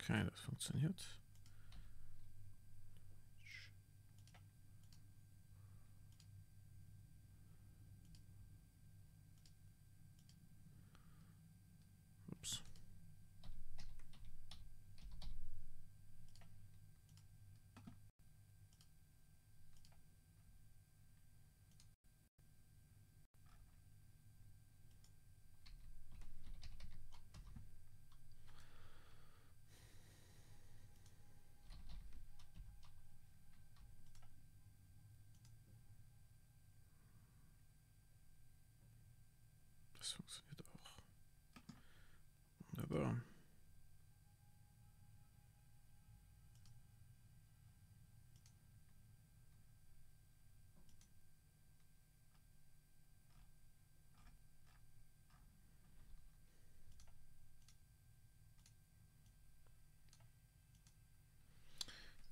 Okay, das funktioniert. Ups. Das funktioniert auch. Wunderbar.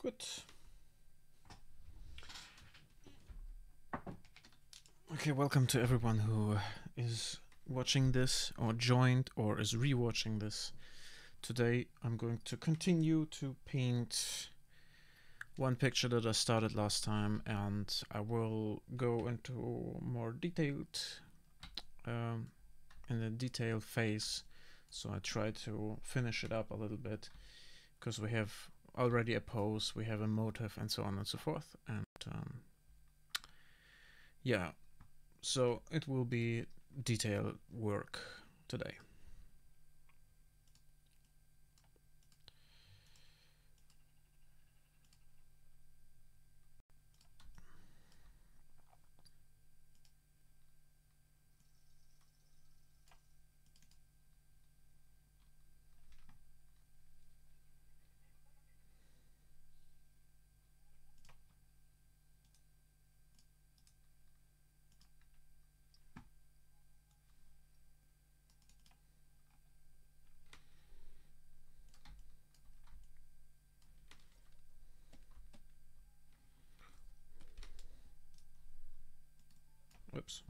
Good. Okay, welcome to everyone who is watching this or joined or is rewatching this. Today I'm going to continue to paint one picture that I started last time, and I will go into more detailed in the detail phase. So I try to finish it up a little bit because we have already a pose, we have a motive, and so on and so forth. And yeah, so it will be detailed work today. Whoops.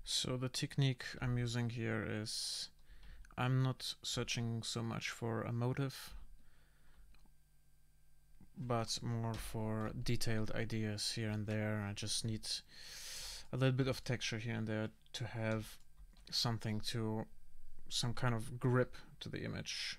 So the technique I'm using here is I'm not searching so much for a motive, but more for detailed ideas here and there. I just need a little bit of texture here and there to have something to, some kind of grip to the image.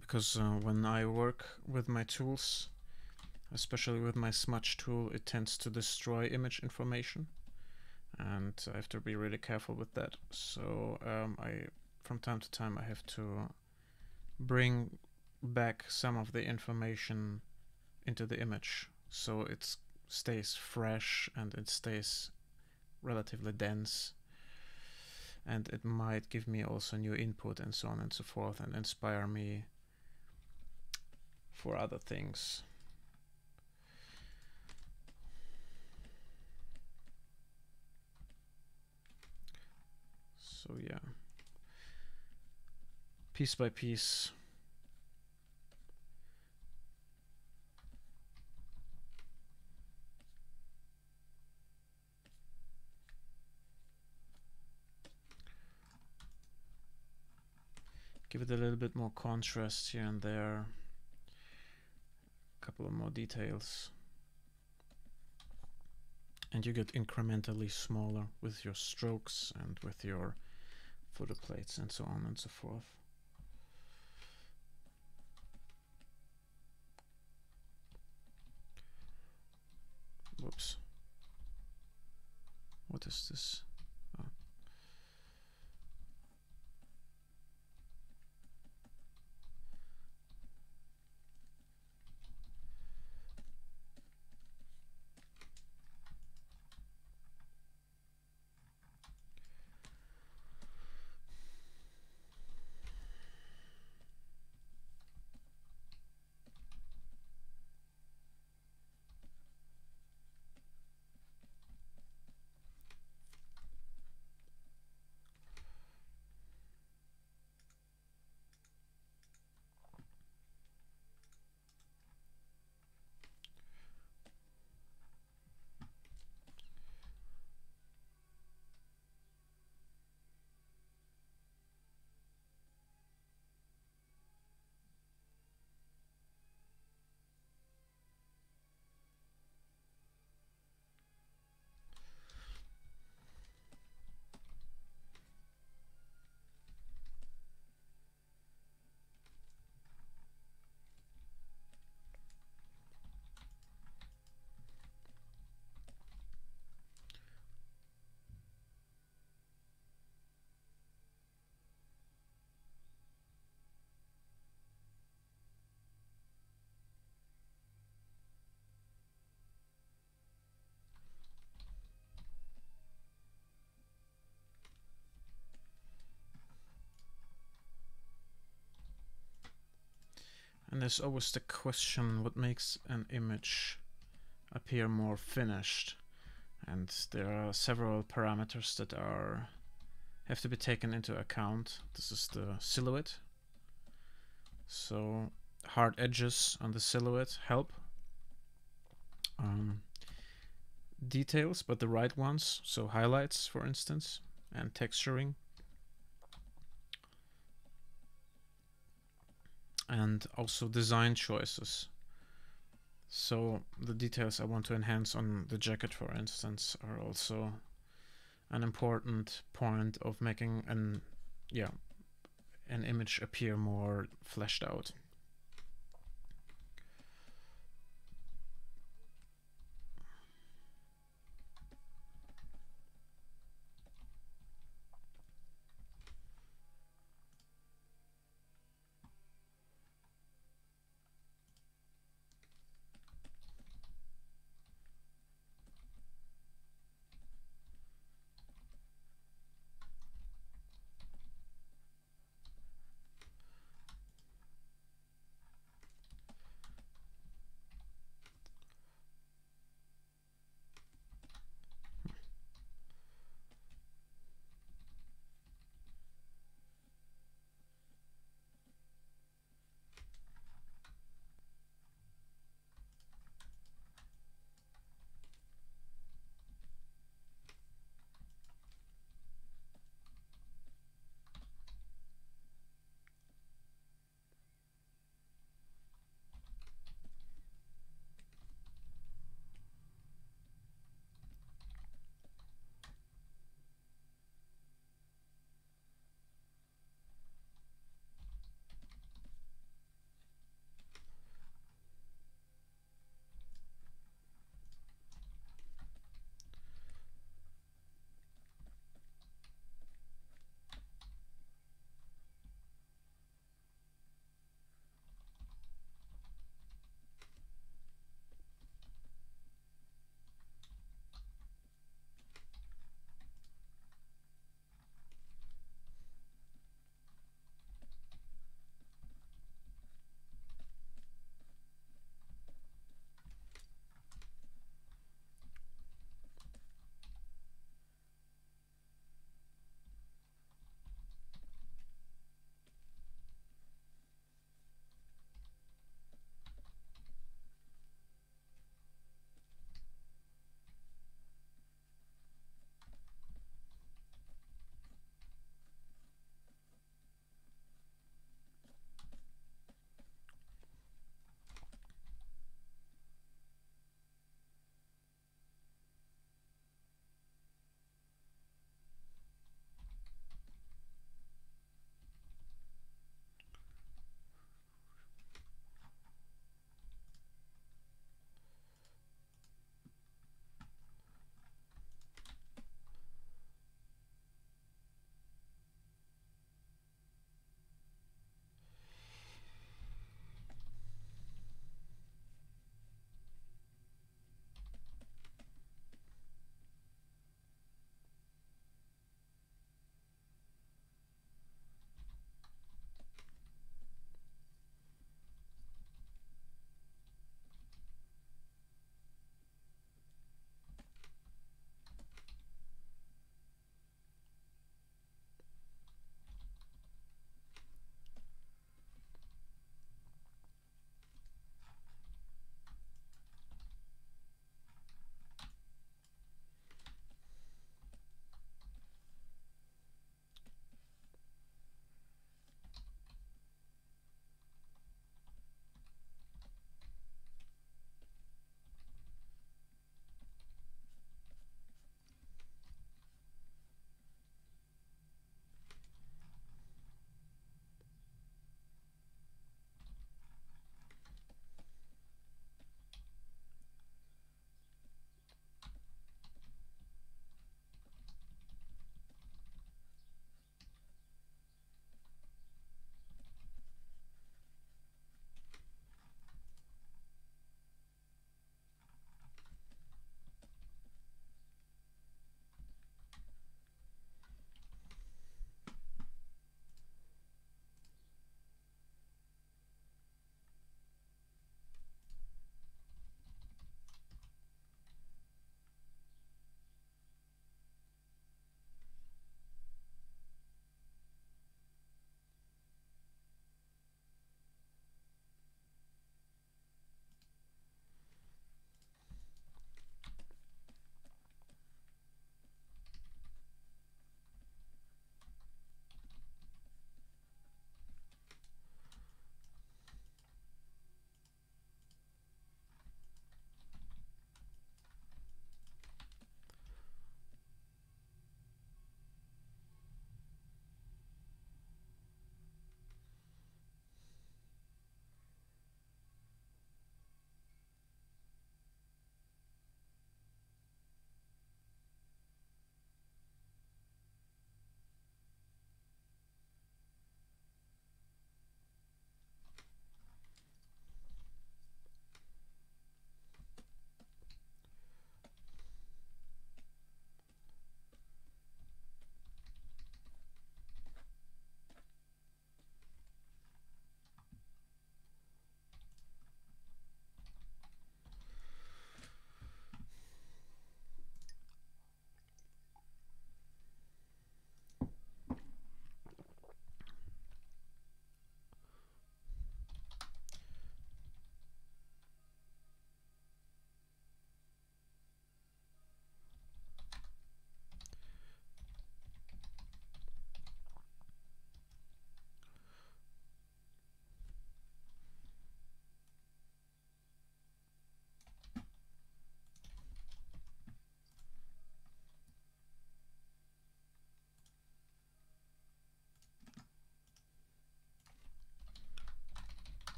Because when I work with my tools, especially with my smudge tool, it tends to destroy image information, and I have to be really careful with that. So from time to time I have to bring back some of the information into the image so it stays fresh and it stays relatively dense, and it might give me also new input and so on and so forth, and inspire me for other things. So yeah, piece by piece. Give it a little bit more contrast here and there. A couple of more details. And you get incrementally smaller with your strokes and with your footer plates and so on and so forth. Whoops. What is this? Oh. And there's always the question, what makes an image appear more finished? And there are several parameters that have to be taken into account. This is the silhouette. So hard edges on the silhouette help. Details, but the right ones. So highlights, for instance, and texturing. And also design choices. So the details I want to enhance on the jacket, for instance, are also an important point of making an image appear more fleshed out.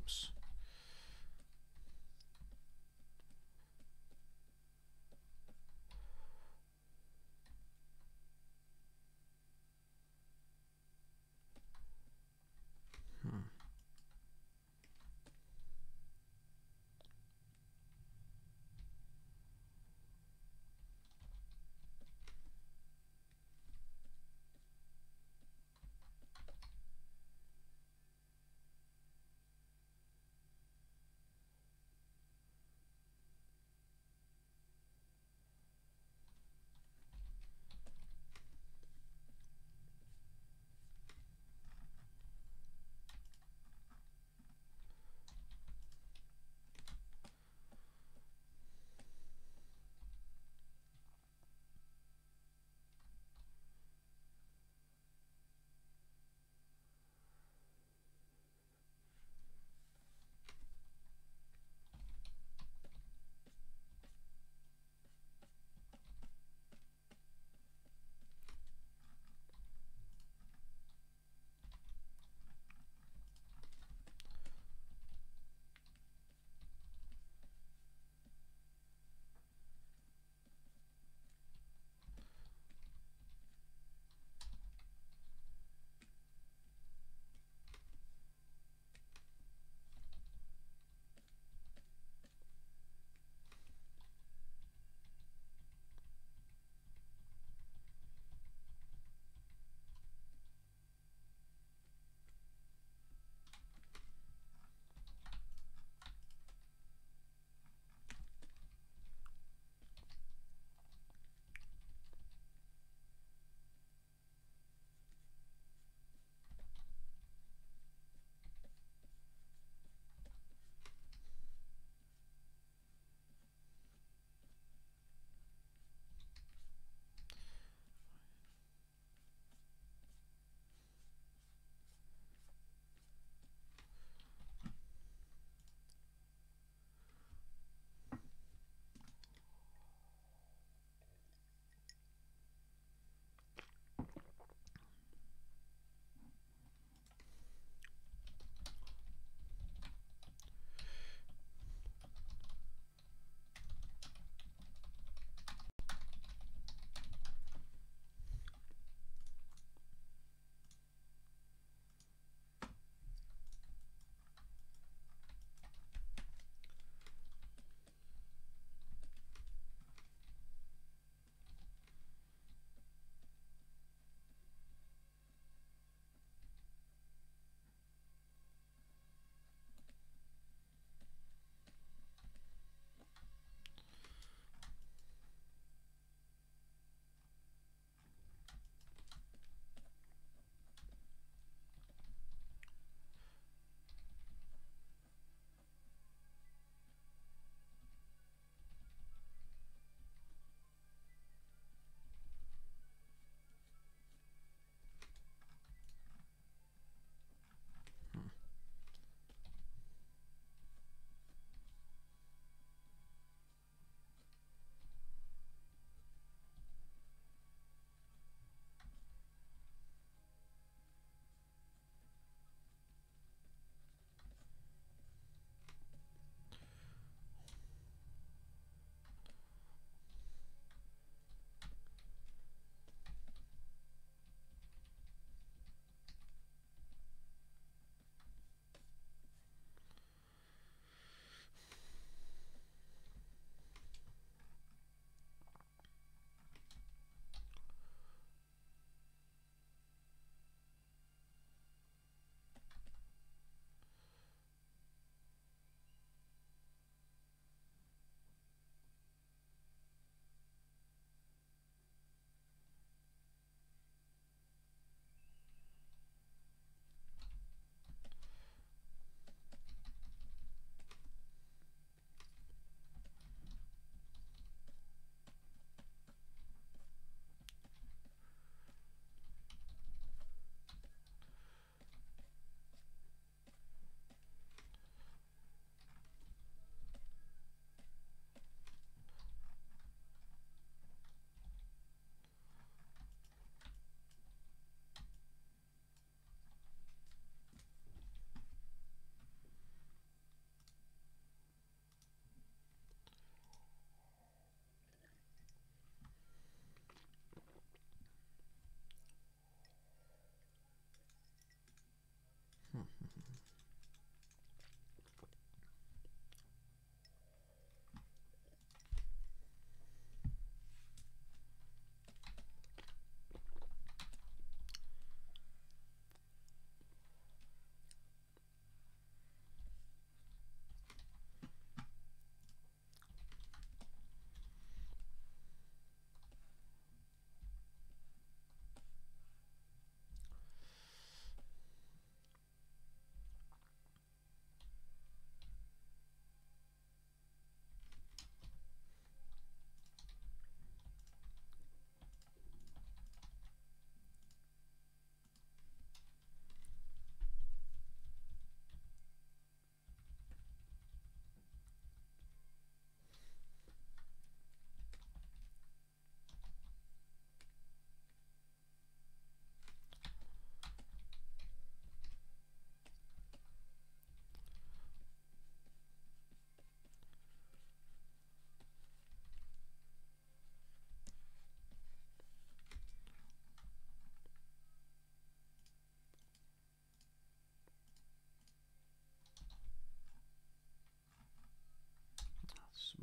Whoops.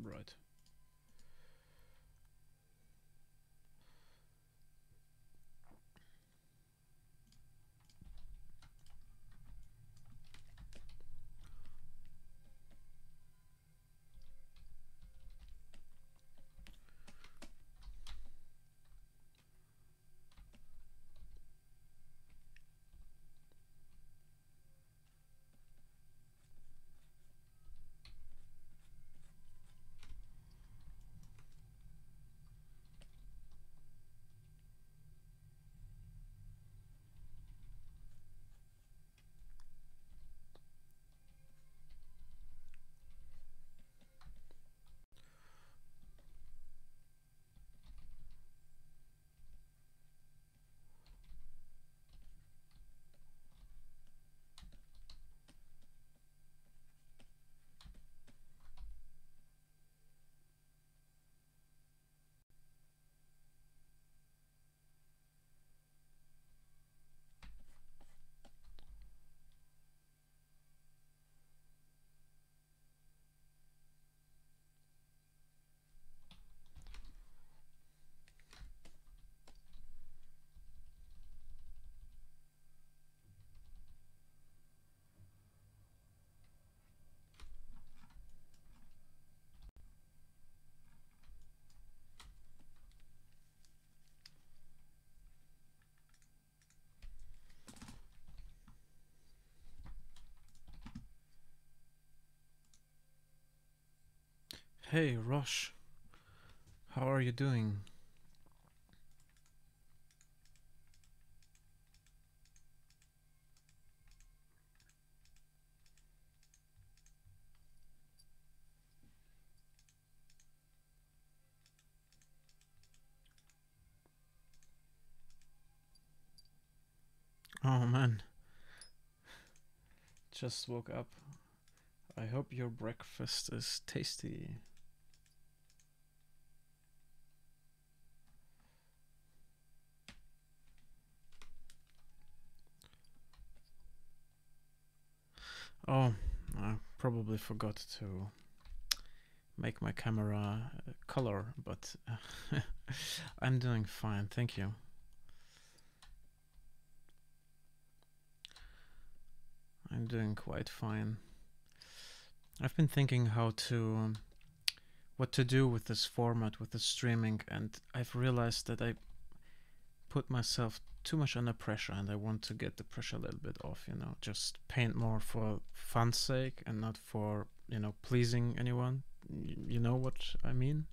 Right. Hey, Rosh. How are you doing? Oh man, just woke up. I hope your breakfast is tasty. Oh, I probably forgot to make my camera color, but I'm doing fine, thank you. I'm doing quite fine. I've been thinking what to do with this format, with the streaming, and I've realized that I put myself too much under pressure, and I want to get the pressure a little bit off, just paint more for fun's sake and not for, pleasing anyone. You know what I mean?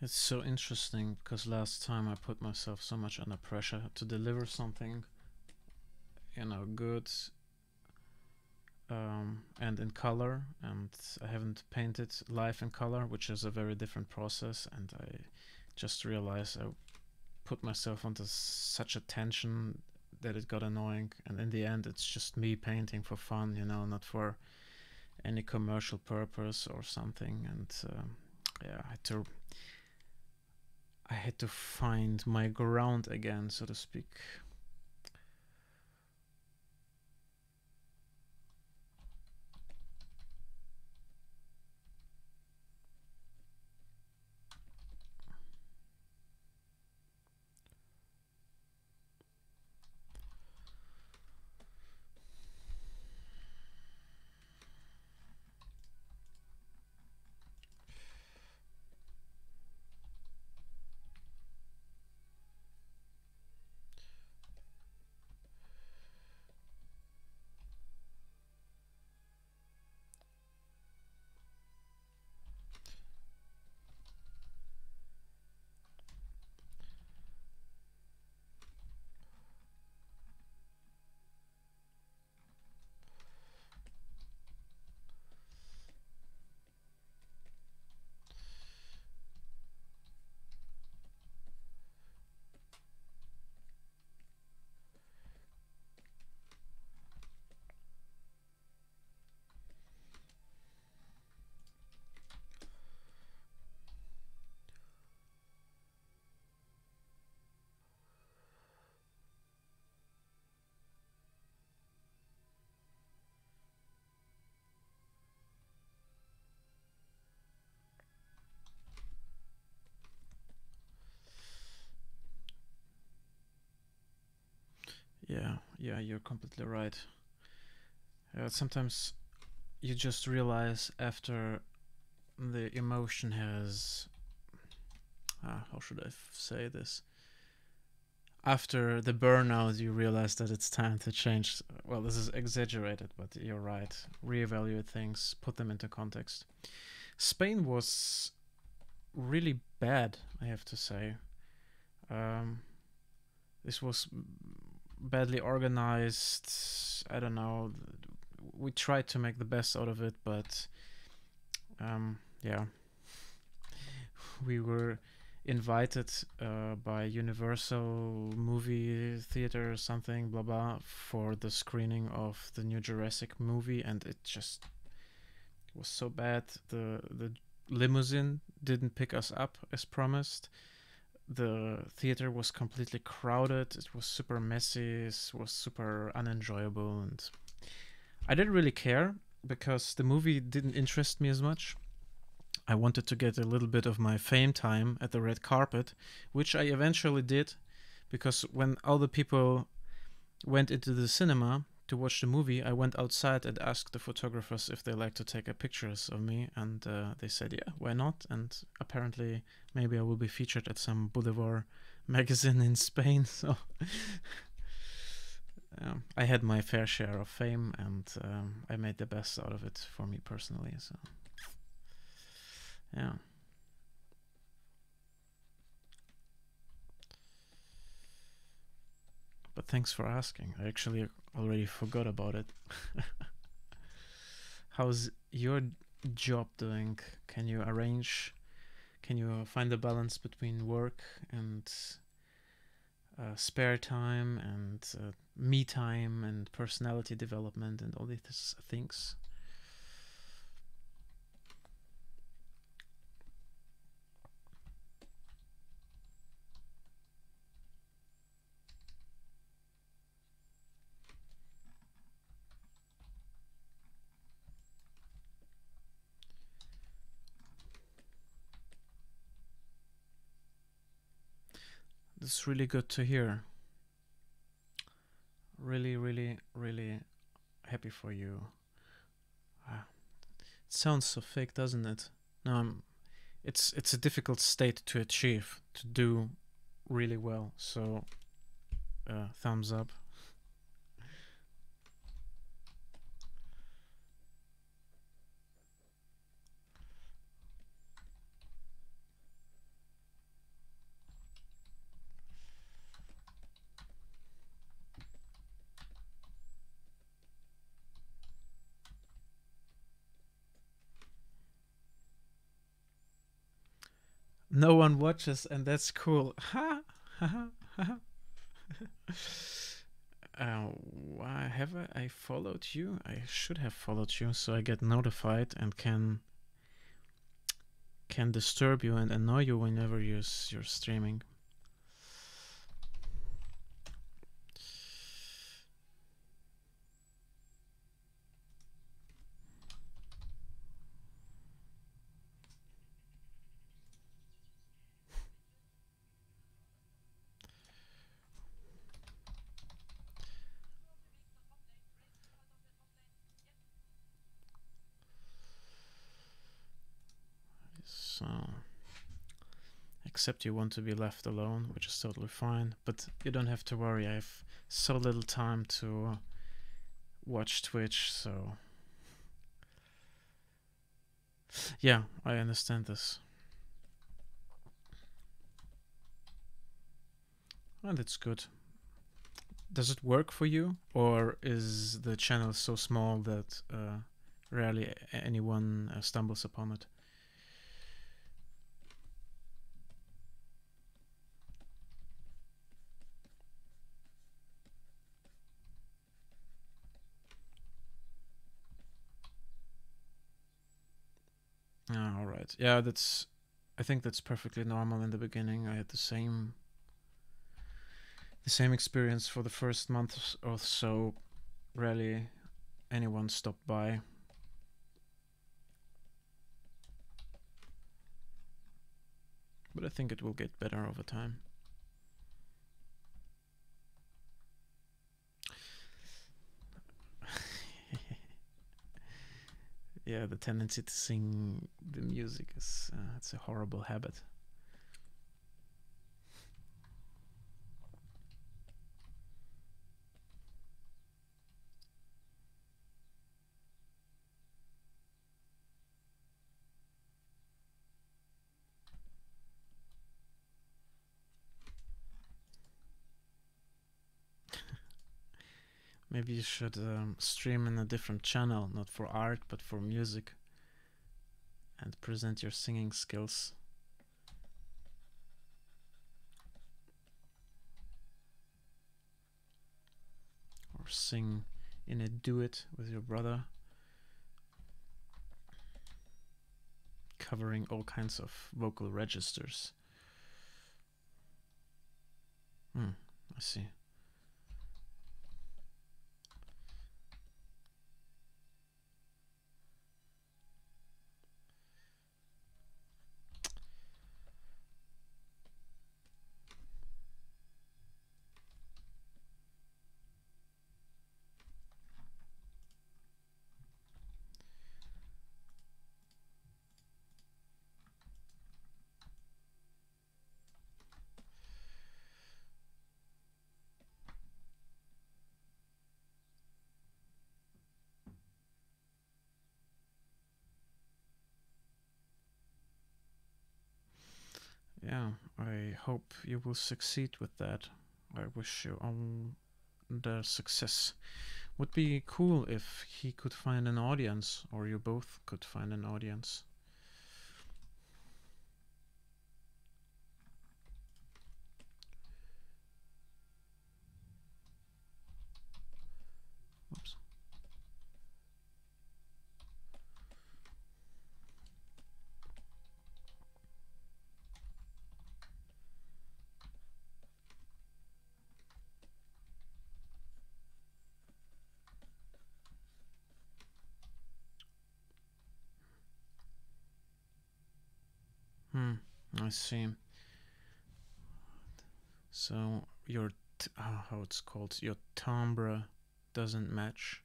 It's so interesting because last time I put myself so much under pressure to deliver something, good, and in color, and I haven't painted live in color, which is a very different process, and I just realized I put myself under such a tension that it got annoying, and in the end it's just me painting for fun, not for any commercial purpose or something. And yeah, I had to find my ground again, so to speak. Yeah, you're completely right. Sometimes you just realize after the emotion has, how should I say this? After the burnout, you realize that it's time to change. Well, this is exaggerated, but you're right. Reevaluate things, put them into context. Spain was really bad, I have to say. This was badly organized. I don't know. We tried to make the best out of it, but yeah, we were invited by Universal Movie Theater or something, blah blah, for the screening of the new Jurassic movie, and it just was so bad. The limousine didn't pick us up as promised. The theater was completely crowded. It was super messy. It was super unenjoyable, and I didn't really care because the movie didn't interest me as much. I wanted to get a little bit of my fame time at the red carpet, which I eventually did, because when all the people went into the cinema to watch the movie, I went outside and asked the photographers if they like to take pictures of me, and they said, yeah, why not? And apparently, maybe I will be featured at some Boulevard magazine in Spain, so I had my fair share of fame, and I made the best out of it for me personally, so yeah. But thanks for asking. I actually already forgot about it. How's your job doing? Can you find a balance between work and spare time and me time and personality development and all these things? This is really good to hear. Really, really, really happy for you. It sounds so fake, doesn't it? No, it's a difficult state to achieve, to do really well. So, thumbs up. No one watches, and that's cool. Ha ha ha. Why have I followed you? I should have followed you so I get notified and can disturb you and annoy you whenever you're streaming. So, except you want to be left alone, which is totally fine, but you don't have to worry. I have so little time to watch Twitch, so yeah, I understand this. And it's good. Does it work for you, or is the channel so small that rarely anyone stumbles upon it? Ah, all right. Yeah, I think that's perfectly normal in the beginning. I had the same experience for the first month or so. Rarely anyone stopped by. But I think it will get better over time. Yeah, the tendency to sing the music is it's a horrible habit. Maybe you should stream in a different channel, not for art, but for music, and present your singing skills. Or sing in a duet with your brother, covering all kinds of vocal registers. I see. Yeah, I hope you will succeed with that. I wish you all the success. Would be cool if he could find an audience, or you both could find an audience. Oops. I see. So your how it's called, your timbre doesn't match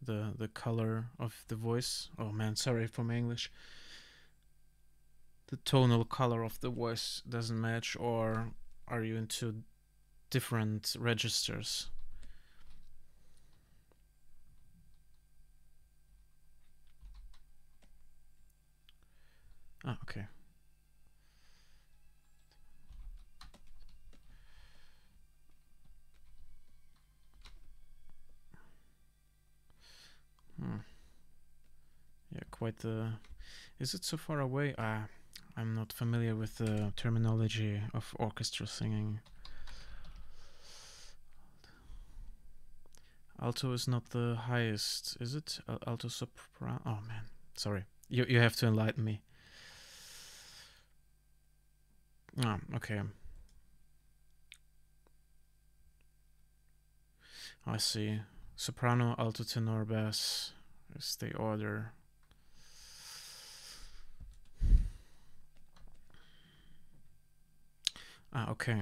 the color of the voice. Oh man, sorry for my English. The tonal color of the voice doesn't match, or are you into different registers? Ah, okay. Yeah, quite the... Is it so far away? I'm not familiar with the terminology of orchestra singing. Alto is not the highest, is it? Alto soprano? Oh man, sorry. You have to enlighten me. Ah, okay. I see. Soprano, alto, tenor, bass is the order. Ah, okay.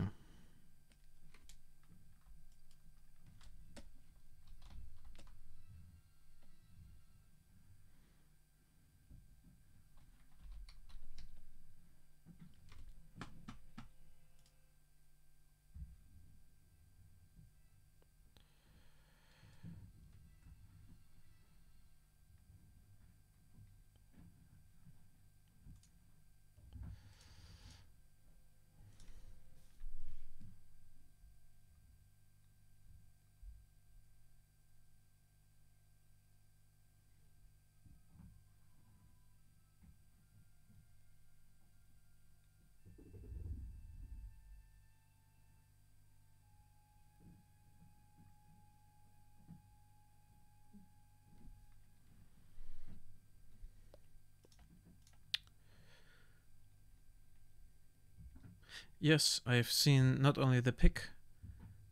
Yes, I've seen not only the pick.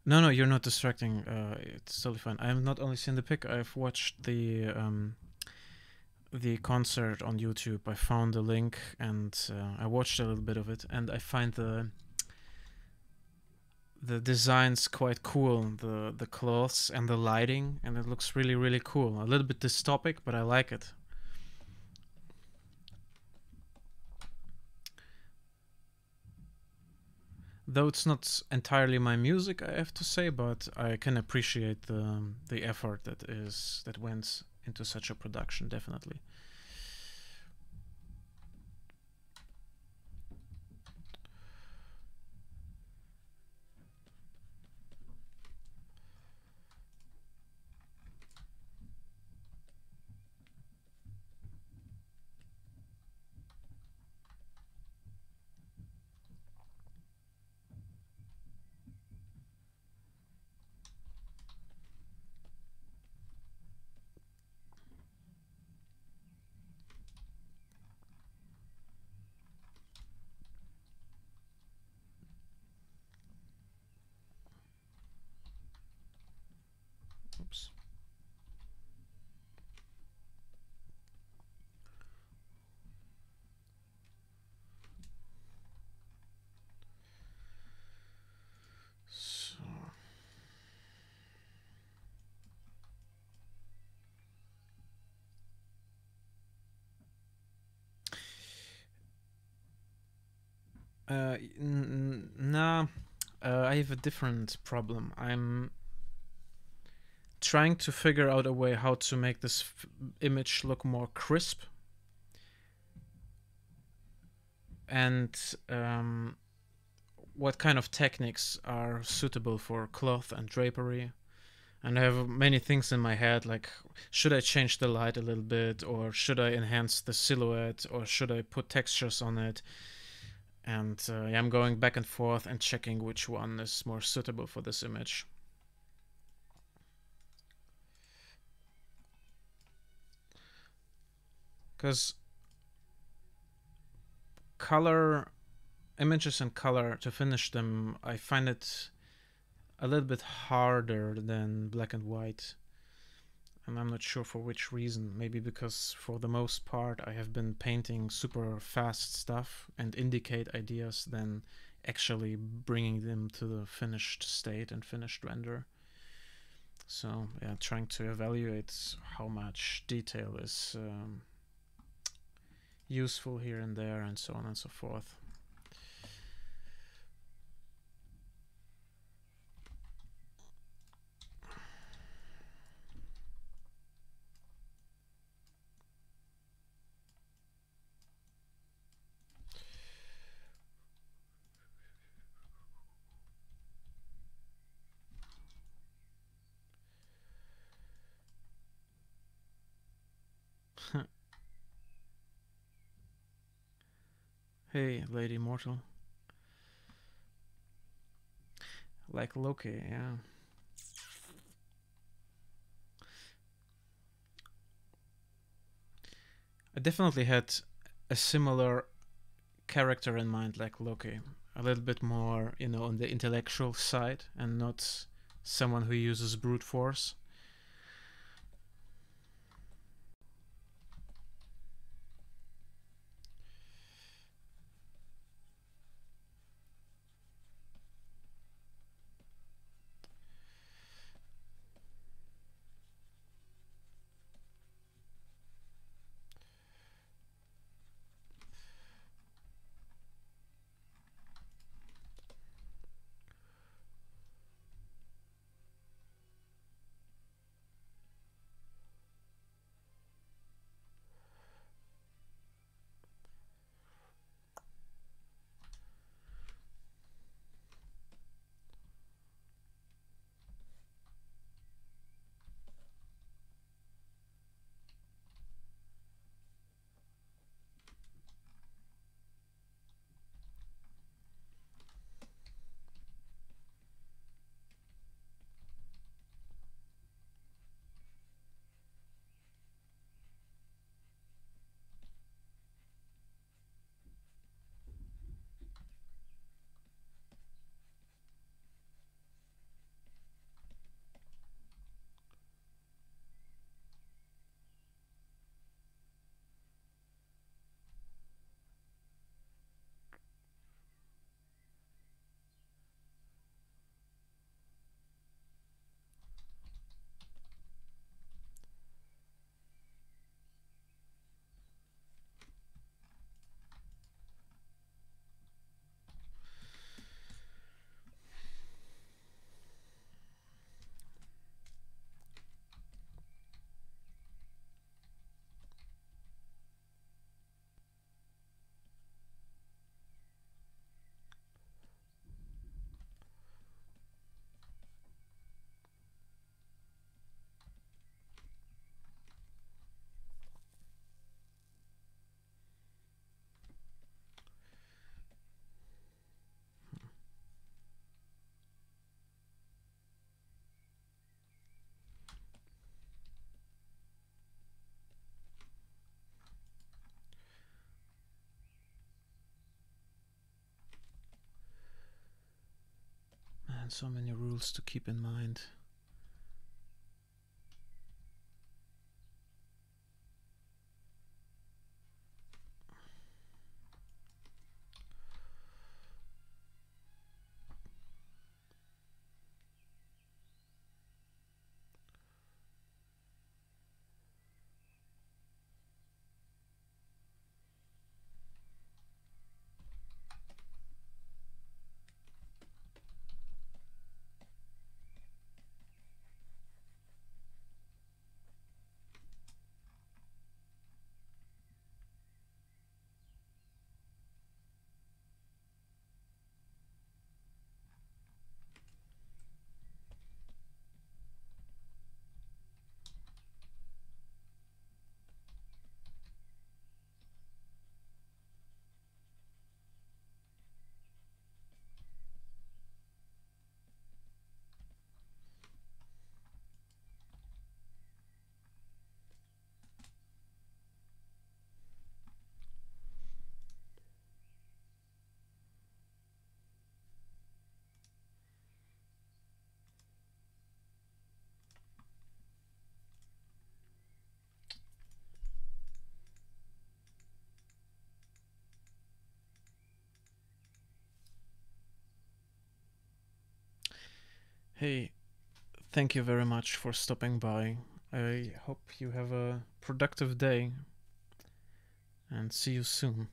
No, you're not distracting. It's totally fine. I've not only seen the pick. I've watched the concert on YouTube. I found the link and I watched a little bit of it, and I find the designs quite cool. The clothes and the lighting, and it looks really cool. A little bit dystopic, but I like it. though it's not entirely my music, I have to say, but I can appreciate the effort that went into such a production, definitely. Oops. So nah, I have a different problem. I'm trying to figure out a way how to make this image look more crisp, and what kind of techniques are suitable for cloth and drapery. And I have many things in my head, like, should I change the light a little bit, or should I enhance the silhouette, or should I put textures on it? And yeah, I'm going back and forth and checking which one is more suitable for this image. Because color, images and color, to finish them, I find it a little bit harder than black and white. And I'm not sure for which reason. Maybe because for the most part I have been painting super fast stuff and indicate ideas than actually bringing them to the finished state and finished render. So yeah, trying to evaluate how much detail is useful here and there, and so on and so forth. Hey, Lady Mortal. Like Loki, yeah. I definitely had a similar character in mind, like Loki. A little bit more, on the intellectual side, and not someone who uses brute force. man, so many rules to keep in mind. Hey, thank you very much for stopping by. I hope you have a productive day and see you soon.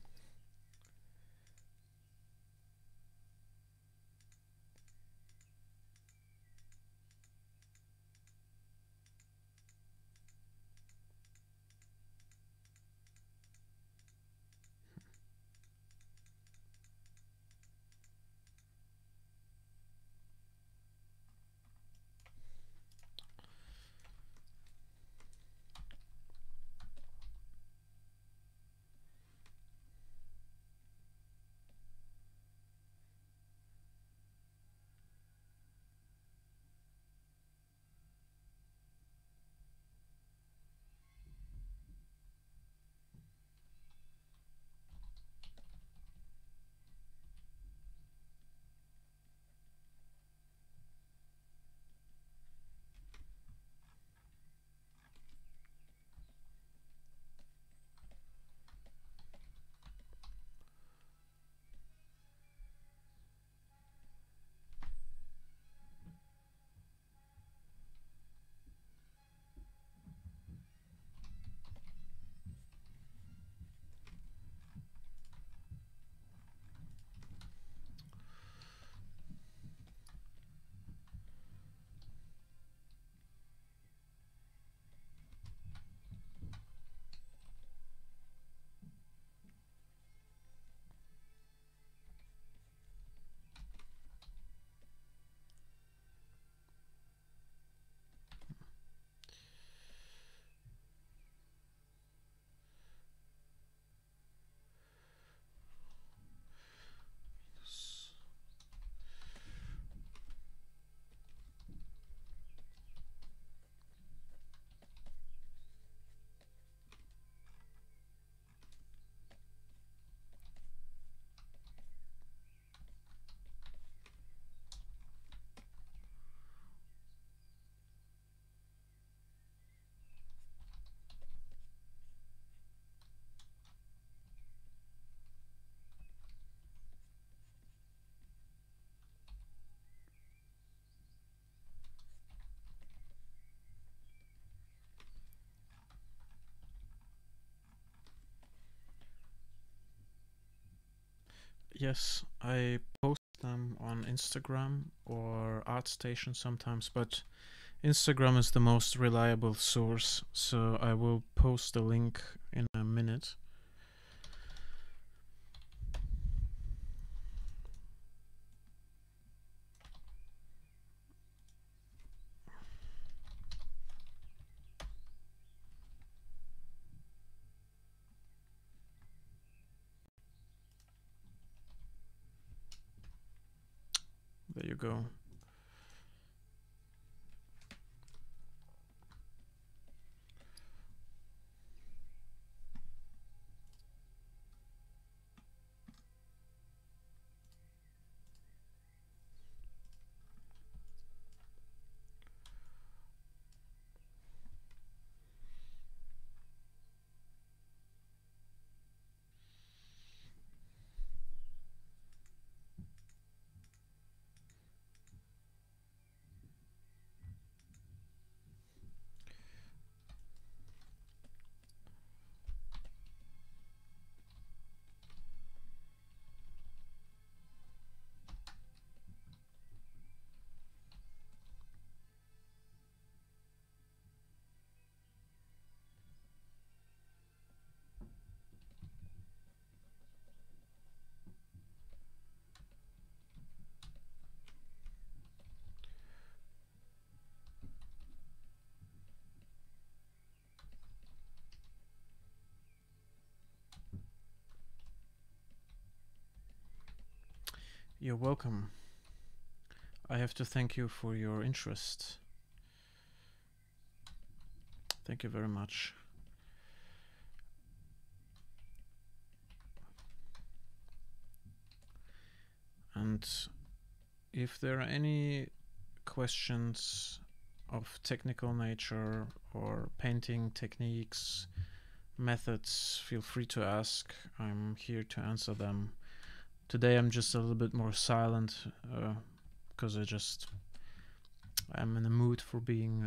Yes, I post them on Instagram or ArtStation sometimes, but Instagram is the most reliable source, so I will post a link in a minute. There you go. You're welcome. I have to thank you for your interest. Thank you very much. And if there are any questions of technical nature or painting techniques, methods, feel free to ask. I'm here to answer them. Today I'm just a little bit more silent because I'm in a mood for being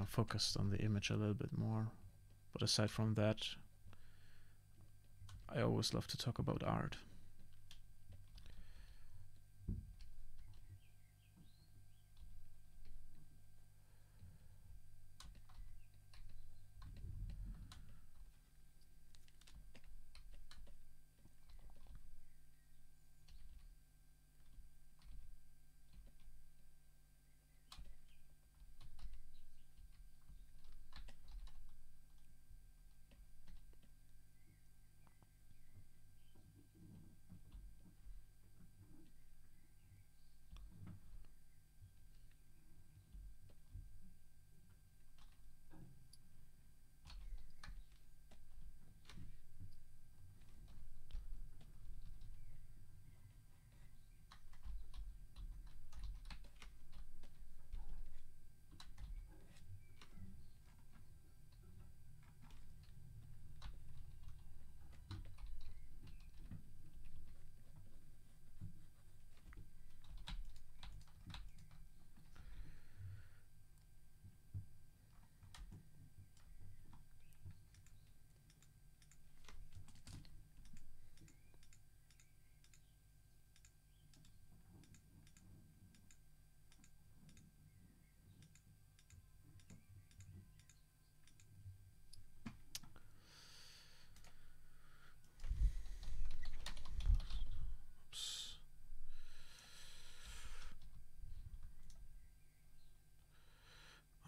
focused on the image a little bit more. But aside from that, I always love to talk about art.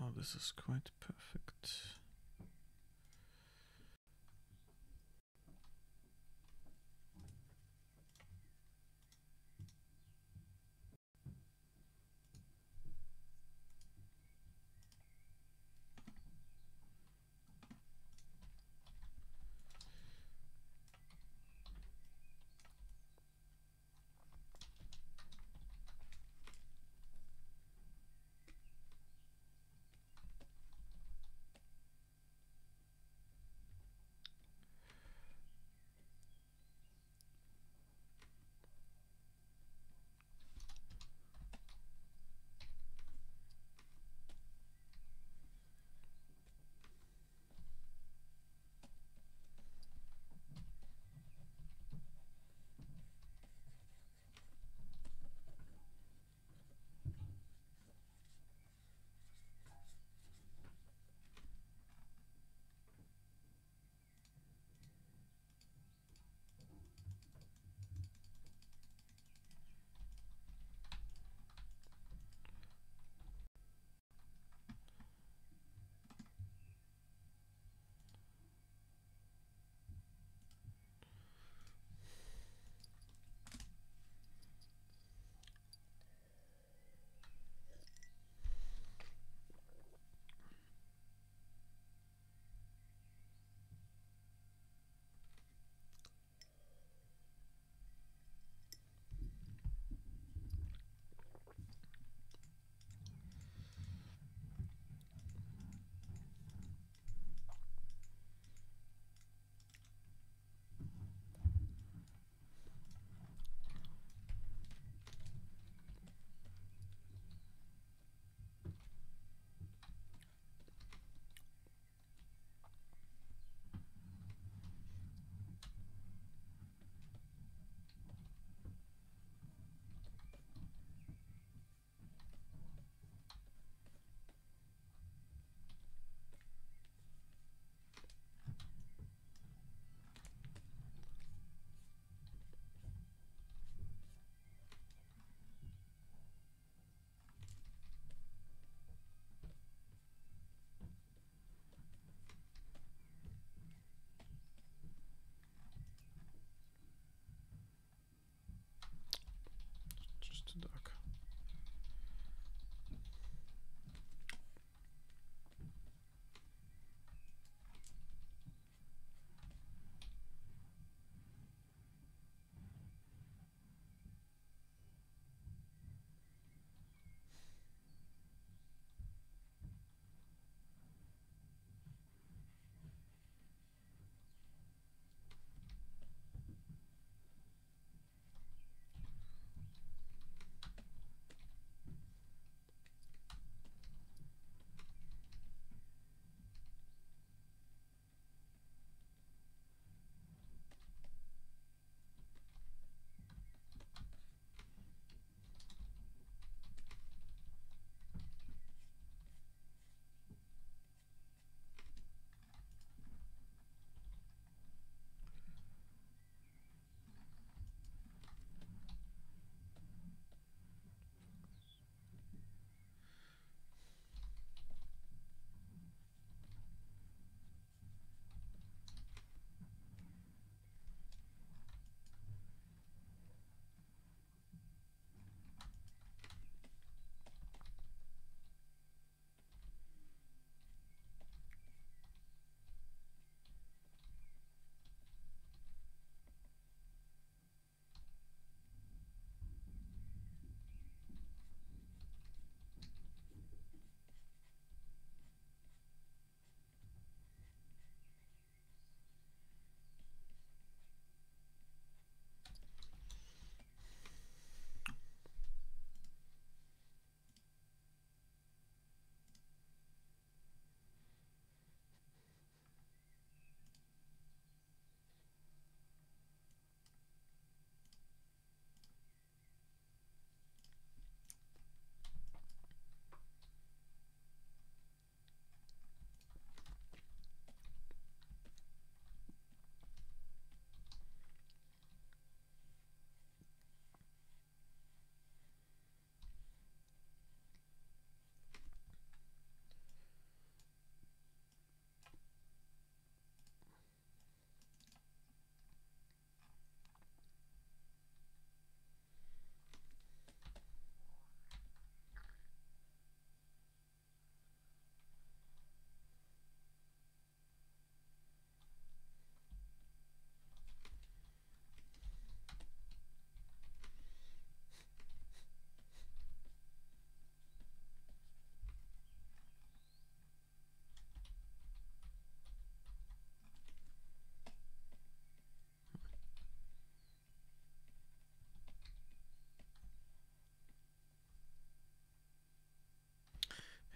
Oh, this is quite perfect.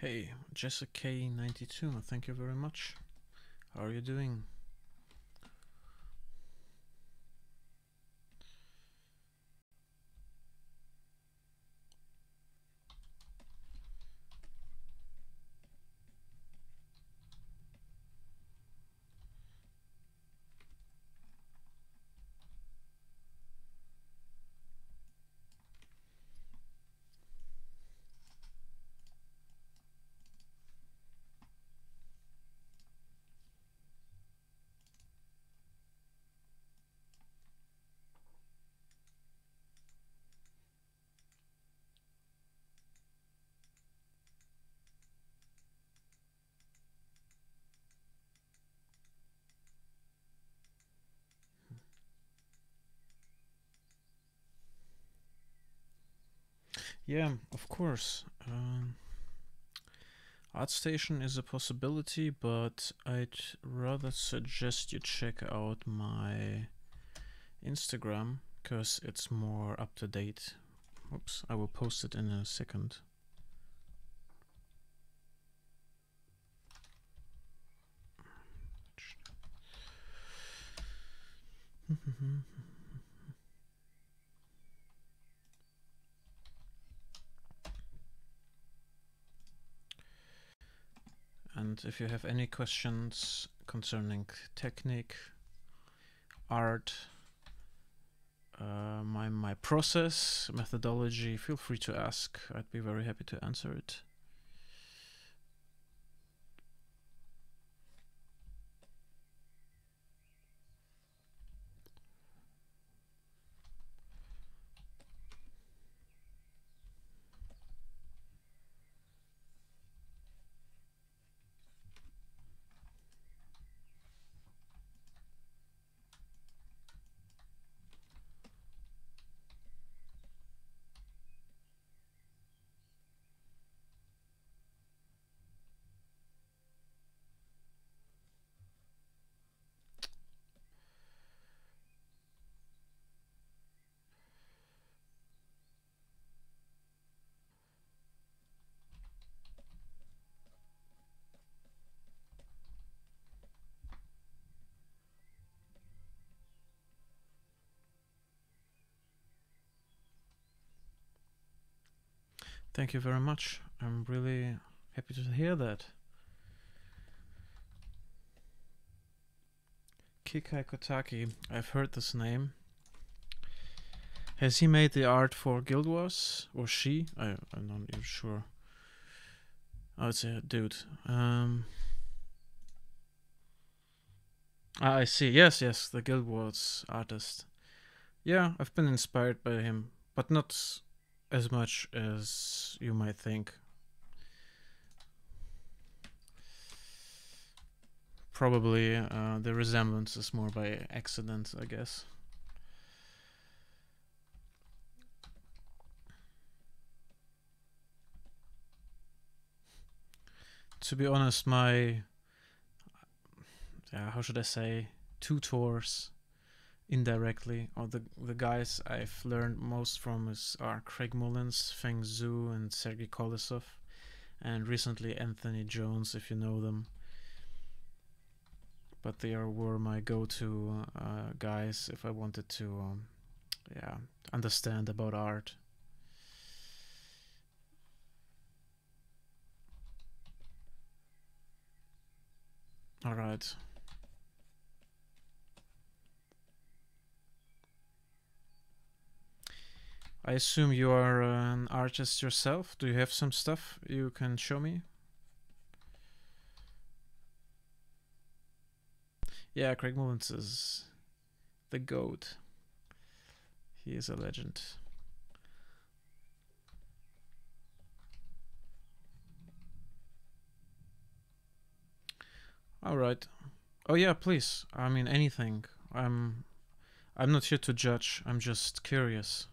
Hey, Jessica92, thank you very much. How are you doing? Yeah, of course. ArtStation is a possibility, but I'd rather suggest you check out my Instagram because it's more up to date. Oops, I will post it in a second. And if you have any questions concerning technique, art, my process, methodology, feel free to ask. I'd be very happy to answer it. Thank you very much. I'm really happy to hear that. Kikai Kotaki, I've heard this name. Has he made the art for Guild Wars? Or she? I'm not even sure. Oh, it's a dude. I see. Yes, the Guild Wars artist. Yeah, I've been inspired by him, but not as much as you might think. Probably the resemblance is more by accident, I guess. To be honest, my how should I say, tutors indirectly, or the guys I've learned most from are Craig Mullins, Feng Zhu, and Sergei Kolesov, and recently Anthony Jones, if you know them. But they were my go-to guys if I wanted to, understand about art. All right. I assume you are an artist yourself. Do you have some stuff you can show me? Yeah, Craig Mullins is the GOAT. He is a legend. All right. Oh yeah, please. I mean anything. I'm not here to judge. I'm just curious.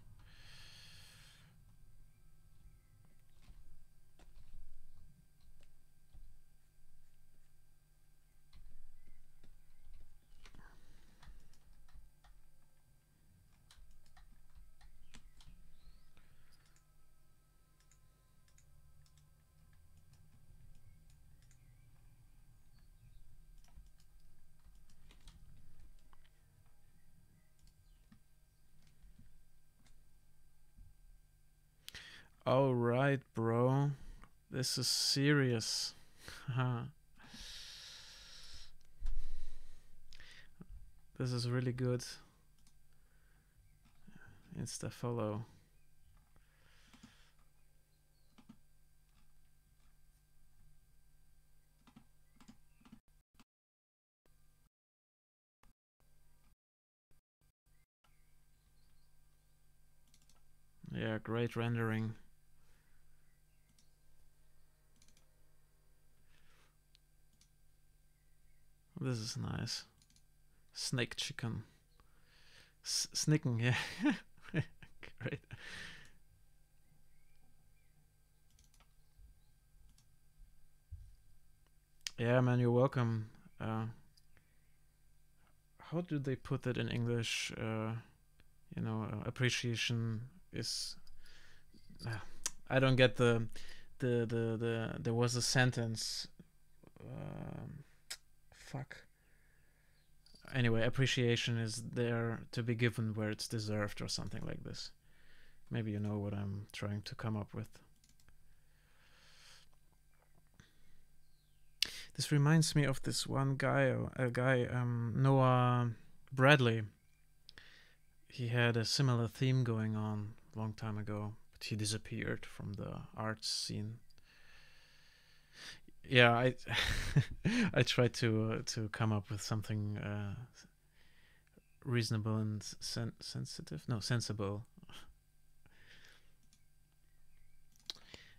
All right, bro. This is serious. This is really good. Insta follow. Yeah, great rendering. This is nice. Snake chicken. Snicken, yeah. Great. Yeah, man, you're welcome. How do they put it in English? Appreciation is. I don't get the. There was a sentence. Fuck. Anyway, appreciation is there to be given where it's deserved, or something like this. Maybe you know what I'm trying to come up with. This reminds me of this one guy, Noah Bradley. He had a similar theme going on a long time ago, but he disappeared from the arts scene. Yeah, I I tried to come up with something reasonable and sensitive. No, sensible.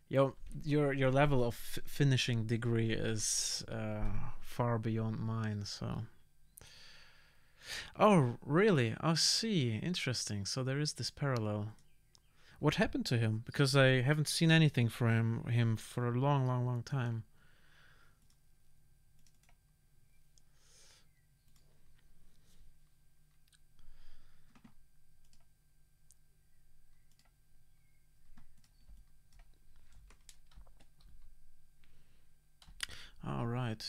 Your level of finishing degree is far beyond mine. So. Oh, really? I see. Interesting. So there is this parallel. What happened to him? Because I haven't seen anything from him for a long, long, long time. All right.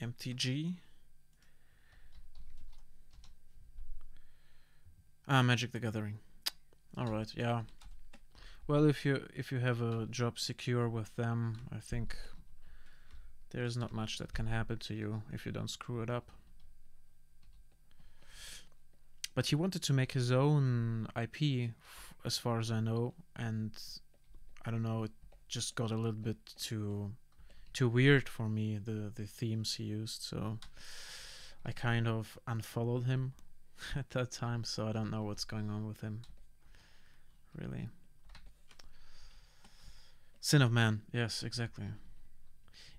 MTG. Magic the Gathering. All right. Yeah. Well, if you have a job secure with them, I think there's not much that can happen to you if you don't screw it up. But he wanted to make his own IP, as far as I know, and I don't know, it just got a little bit too weird for me, the themes he used, so I kind of unfollowed him at that time, so I don't know what's going on with him, really. Sin of Man, yes, exactly.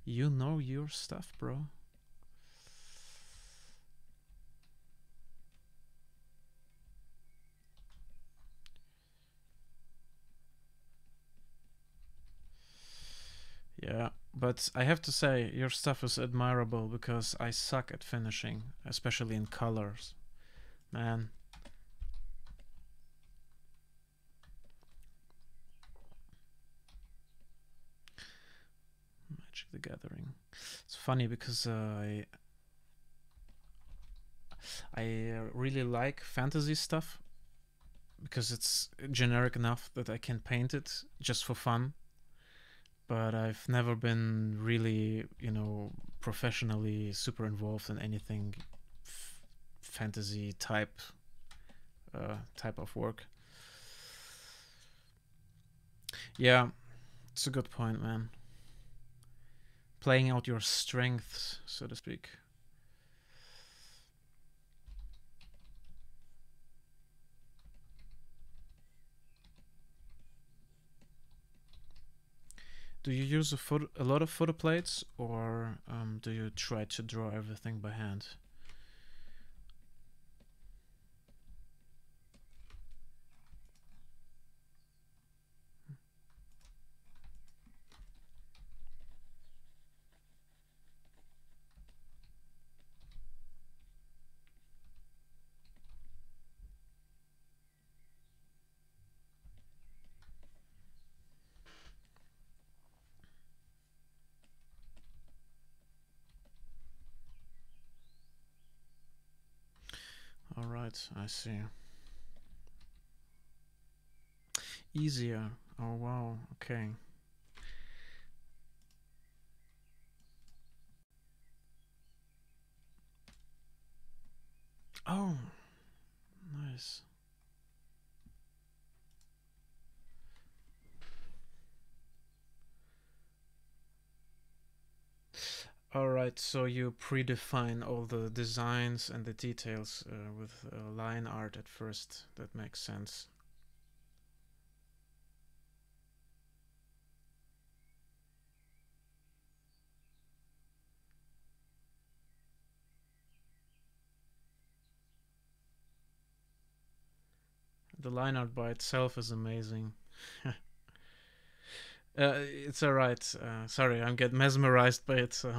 You know your stuff, bro. Yeah, but I have to say, your stuff is admirable because I suck at finishing, especially in colors. Man. Magic the Gathering. It's funny because I really like fantasy stuff because it's generic enough that I can paint it just for fun. But I've never been really, professionally super involved in anything fantasy type of work. Yeah, it's a good point, man. Playing out your strengths, so to speak. Do you use a lot of photo plates, or do you try to draw everything by hand? All right, I see. Easier. Oh wow. Okay. Oh, nice. All right, so you predefine all the designs and the details with line art at first. That makes sense. The line art by itself is amazing. It's alright. Sorry, I'm get mesmerized by it. So,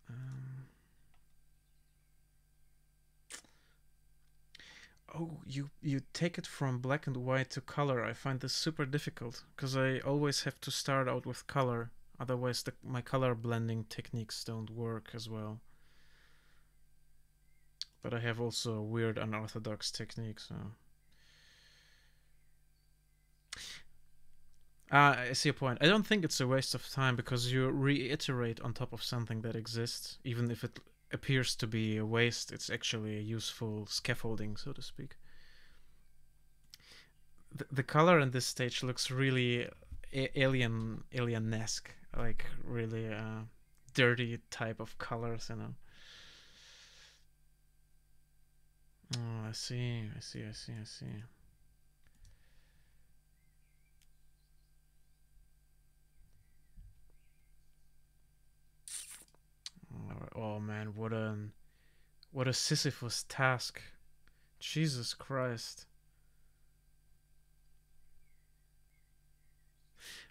um, oh, you take it from black and white to color. I find this super difficult because I always have to start out with color. Otherwise, my color blending techniques don't work as well. But I have also a weird unorthodox technique. So. I see your point. I don't think it's a waste of time because you reiterate on top of something that exists. Even if it appears to be a waste, it's actually a useful scaffolding, so to speak. The color in this stage looks really alien-esque, like really dirty type of colors, you know. Oh, I see, I see, I see, I see. Oh man, what a Sisyphus task. Jesus Christ.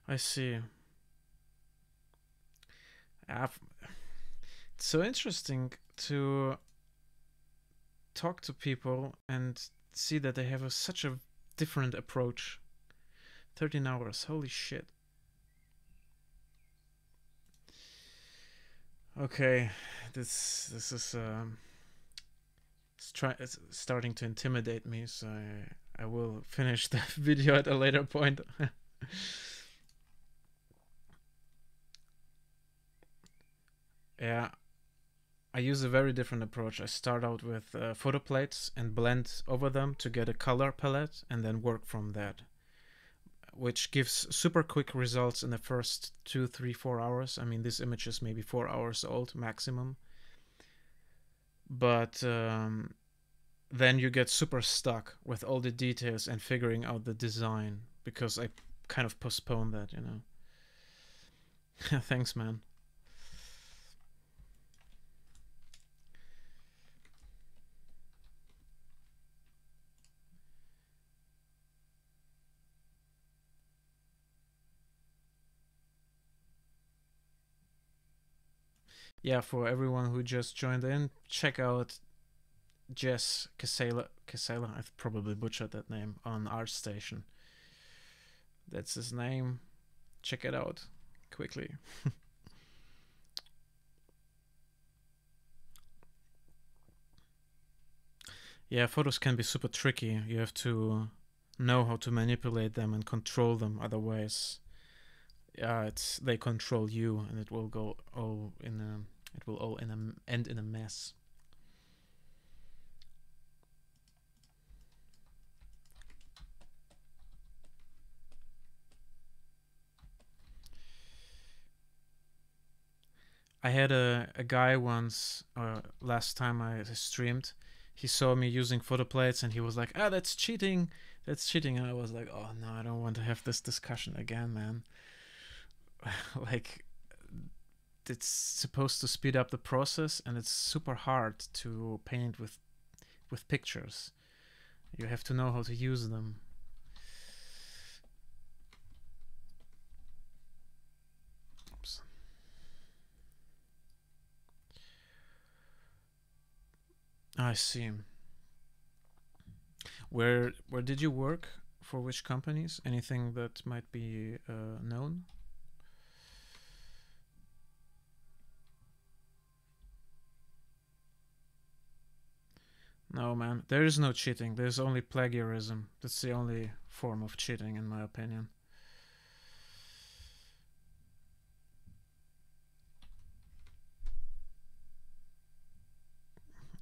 I see. It's so interesting to talk to people and see that they have such a different approach. 13 hours, holy shit. Okay, this is it's starting to intimidate me, so I will finish the video at a later point. Yeah, I use a very different approach. I start out with photo plates and blend over them to get a color palette and then work from that, which gives super quick results in the first 2, 3, 4 hours. I mean, this image is maybe 4 hours old maximum, but then you get super stuck with all the details and figuring out the design because I kind of postpone that, you know. Thanks, man. Yeah, for everyone who just joined in, check out Jess Casela. I've probably butchered that name on ArtStation. That's his name. Check it out quickly. Yeah, photos can be super tricky. You have to know how to manipulate them and control them. Otherwise, yeah, they control you, and it will go all in a it will all end in a mess. I had a guy once, last time I streamed, he saw me using photo plates and he was like, ah, that's cheating. That's cheating. And I was like, oh no, I don't want to have this discussion again, man. Like, it's supposed to speed up the process and it's super hard to paint with pictures. You have to know how to use them. Oops. I see. Where did you work? For which companies? Anything that might be known? No, man, there is no cheating. There's only plagiarism. That's the only form of cheating, in my opinion.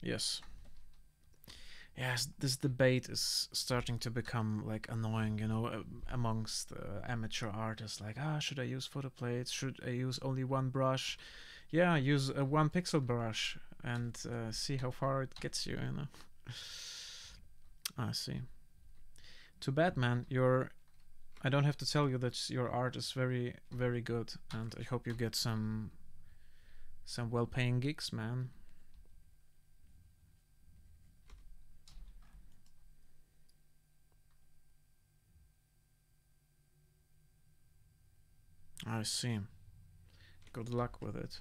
Yes. Yes, this debate is starting to become like annoying, you know, amongst amateur artists. Like, should I use photo plates? Should I use only one brush? Yeah, use a 1 pixel brush and see how far it gets you, you know. I see. Too bad, man. I don't have to tell you that your art is very, very good, and I hope you get some well-paying gigs, man. I see. Good luck with it.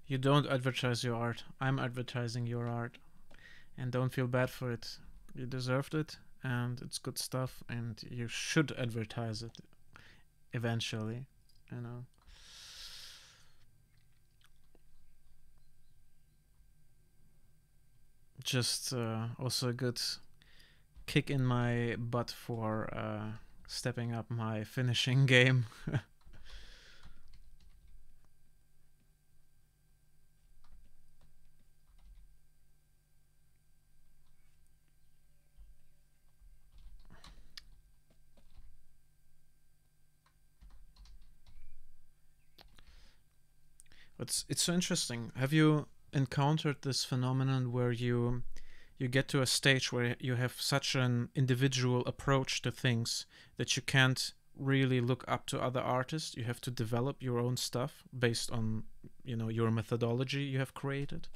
You don't advertise your art. I'm advertising your art. And don't feel bad for it. You deserved it, and it's good stuff, and you should advertise it eventually, you know. Just also a good kick in my butt for stepping up my finishing game. It's so interesting. Have you encountered this phenomenon where you get to a stage where you have such an individual approach to things that you can't really look up to other artists? You have to develop your own stuff based on, you know, your methodology you have created.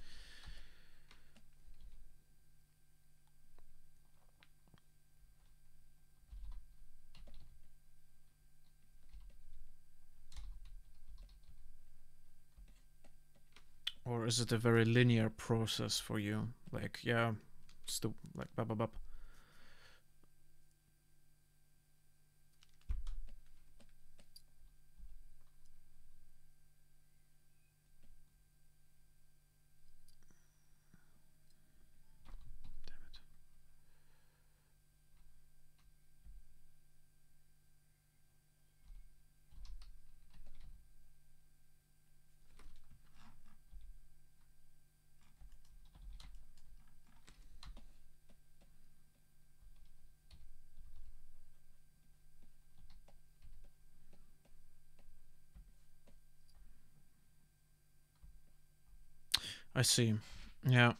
Or is it a very linear process for you? Like, yeah, still like blah blah blah. I see. Yeah.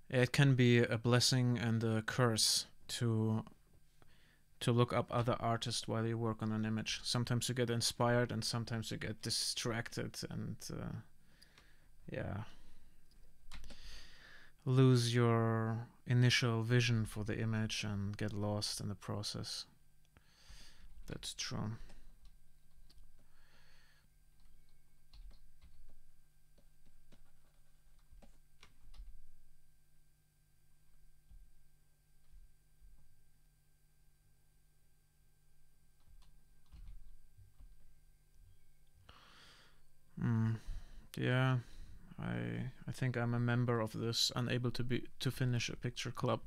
It can be a blessing and a curse to look up other artists while you work on an image. Sometimes you get inspired and sometimes you get distracted and yeah, lose your initial vision for the image and get lost in the process. That's true. Yeah, I think I'm a member of this unable to finish a picture club.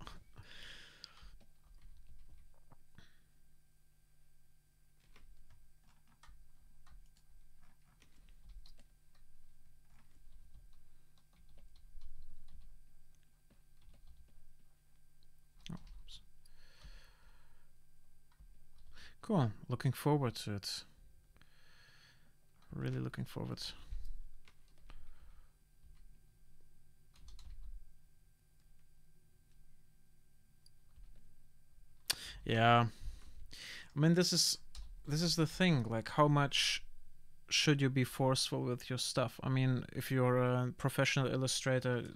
Cool. Looking forward to it. Really looking forward. Yeah, I mean, this is the thing. Like, how much should you be forceful with your stuff? I mean, if you're a professional illustrator,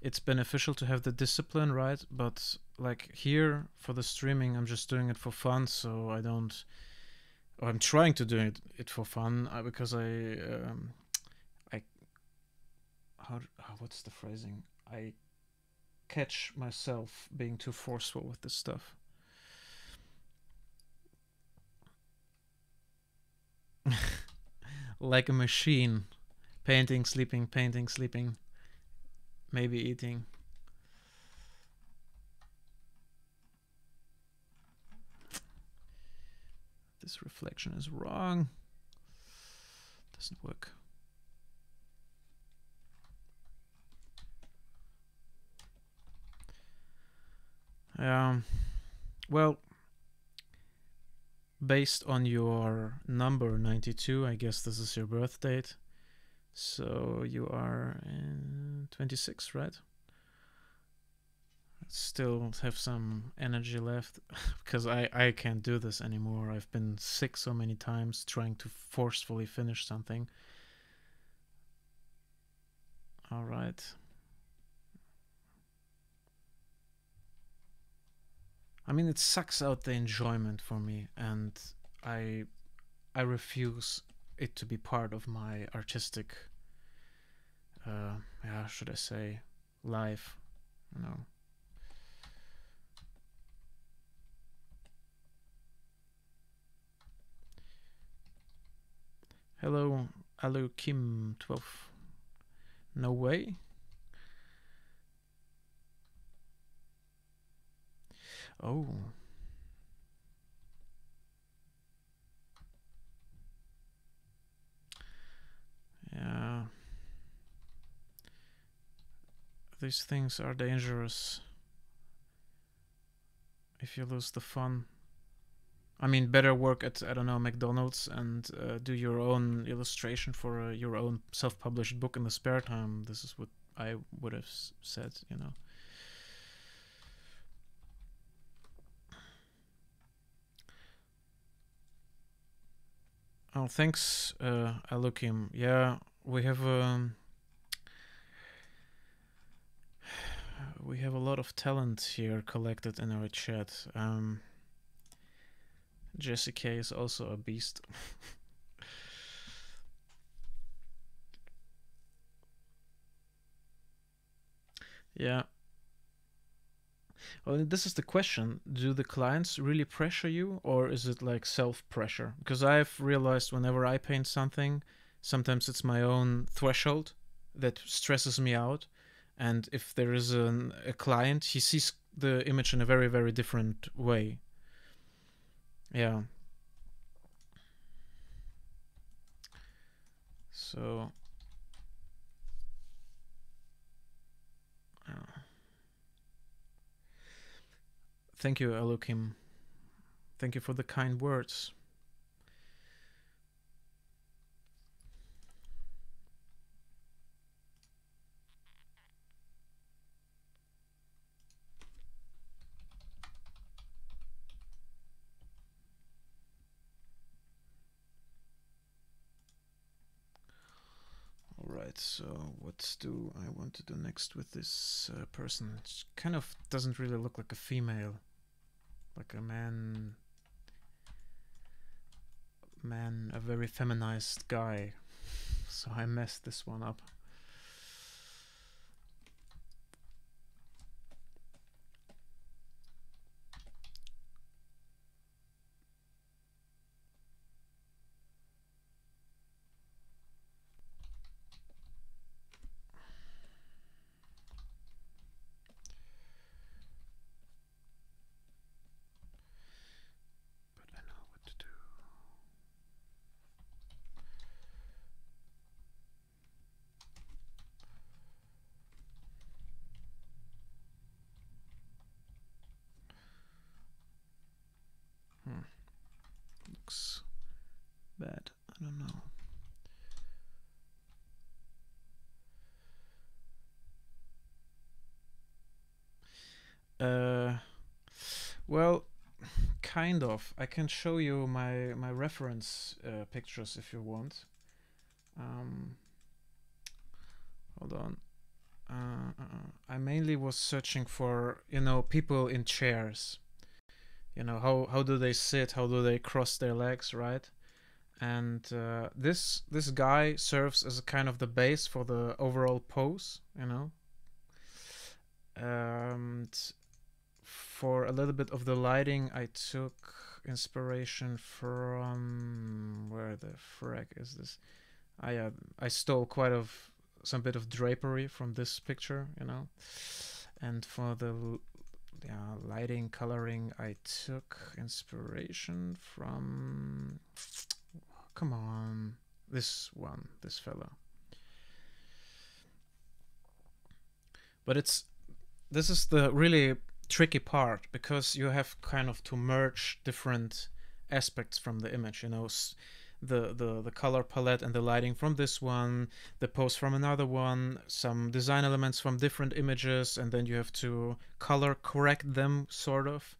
it's beneficial to have the discipline, right? But like here for the streaming, I'm just doing it for fun, so I don't. Or I'm trying to do it for fun because I what's the phrasing? I catch myself being too forceful with this stuff. Like a machine, painting, sleeping, maybe eating. This reflection is wrong. Doesn't work. Well, based on your number 92, I guess this is your birth date. So you are 26, right? Still have some energy left because I can't do this anymore. I've been sick so many times trying to forcefully finish something. All right. I mean, it sucks out the enjoyment for me, and I refuse it to be part of my artistic, yeah, should I say, life, you know. Hello, Alu Kim 12. No way. Oh. Yeah. These things are dangerous if you lose the fun. I mean, better work at, I don't know, McDonald's and do your own illustration for your own self-published book in the spare time. This is what I would have said, you know. Oh, thanks, Alukim. Yeah, we have a lot of talent here collected in our chat. Jessica is also a beast. Yeah. Well, this is the question. Do the clients really pressure you, or is it like self-pressure? Because I've realized whenever I paint something, sometimes it's my own threshold that stresses me out. And if there is a client, he sees the image in a very, very different way. Yeah. So, thank you, Elohim. Thank you for the kind words. Alright, so what do I want to do next with this person? It kind of doesn't really look like a female. Like a man, a very feminized guy. So I messed this one up. But I know what to do. Looks bad. I don't know. Well, kind of. I can show you my reference pictures if you want. Um, Hold on. I mainly was searching for, people in chairs. How do they sit? How do they cross their legs, right? And this guy serves as a kind of the base for the overall pose. And for a little bit of the lighting, I took inspiration from where the frack is this? I stole quite of some bit of drapery from this picture, and for the lighting coloring, I took inspiration from, come on, this fella. But this is the really tricky part, because you have kind of to merge different aspects from the image, the color palette and the lighting from this one, the pose from another one, some design elements from different images, and then you have to color correct them, sort of,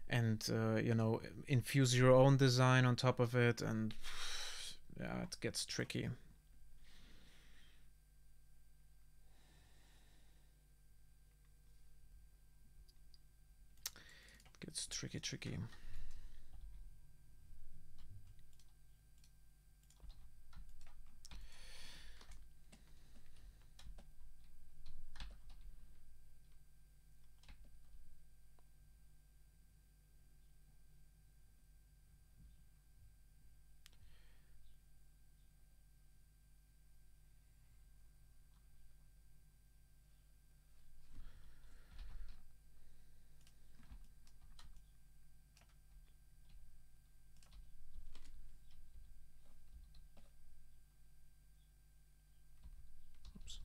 and infuse your own design on top of it, and yeah, it gets tricky. It gets tricky. Oops.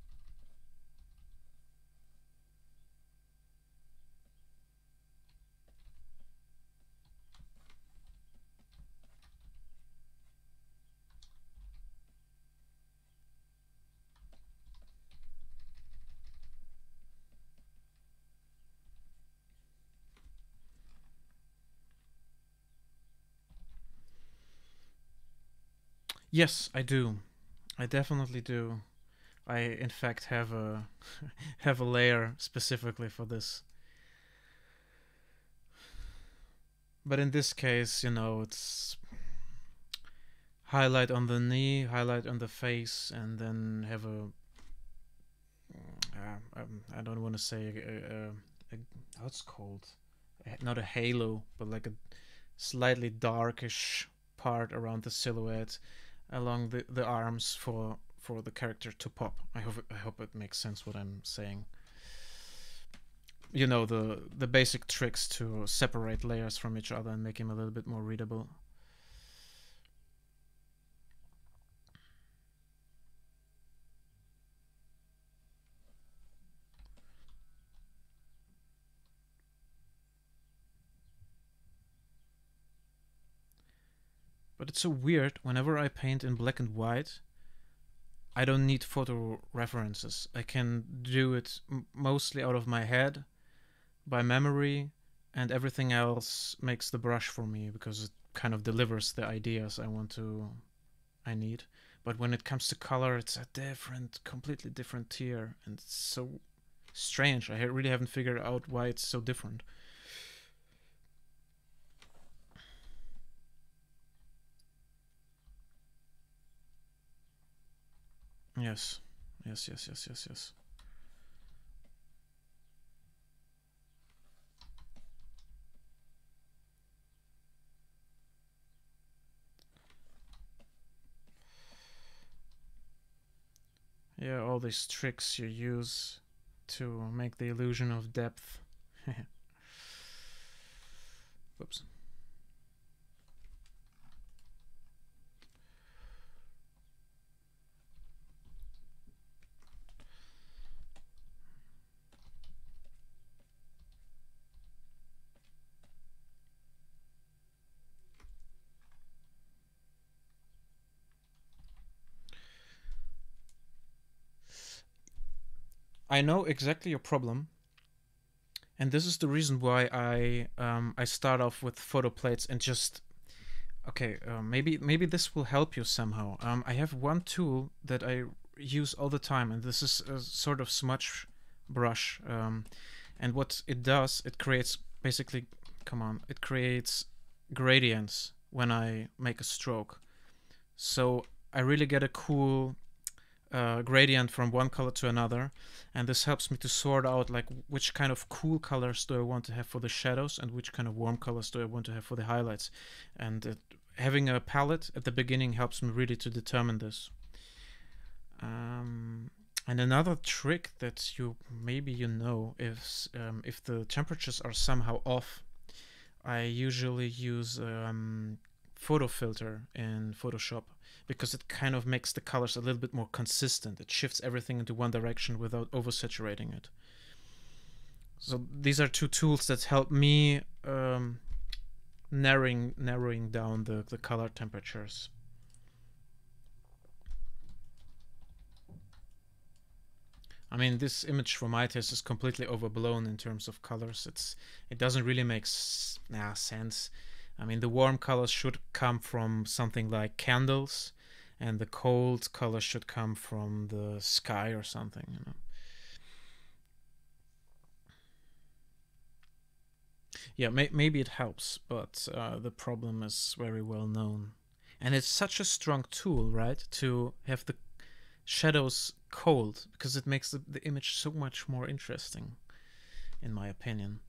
Yes, I do. I definitely do. I in fact have a have a layer specifically for this. But in this case, it's highlight on the knee, highlight on the face, and then have a I don't want to say what's called, not a halo, but like a slightly darkish part around the silhouette along the arms for the character to pop. I hope it makes sense what I'm saying. The basic tricks to separate layers from each other and make him a little bit more readable. But it's so weird, whenever I paint in black and white, I don't need photo references. I can do it mostly out of my head, by memory, and everything else makes the brush for me, because it kind of delivers the ideas I need. But when it comes to color, it's a completely different tier, and it's so strange. I really haven't figured out why it's so different. Yes. Yes. Yeah, all these tricks you use to make the illusion of depth. Whoops. I know exactly your problem, And this is the reason why I start off with photo plates and just okay, maybe this will help you somehow. I have one tool that I use all the time, and this is a sort of smudge brush. And what it does, it creates basically, come on, it creates gradients when I make a stroke. So I really get a cool gradient from one color to another, and this helps me to sort out like which kind of cool colors do I want to have for the shadows and which kind of warm colors do I want to have for the highlights. And having a palette at the beginning helps me really to determine this. And another trick that you maybe you know is if the temperatures are somehow off, I usually use photo filter in Photoshop because it kind of makes the colors a little bit more consistent. It shifts everything into one direction without oversaturating it. So these are two tools that help me narrowing down the color temperatures. I mean, this image for my taste is completely overblown in terms of colors. It doesn't really make sense. I mean, the warm colors should come from something like candles, and the cold colors should come from the sky or something, you know. Yeah, maybe it helps, but the problem is very well known. And it's such a strong tool, right? To have the shadows cold, because it makes the image so much more interesting, in my opinion.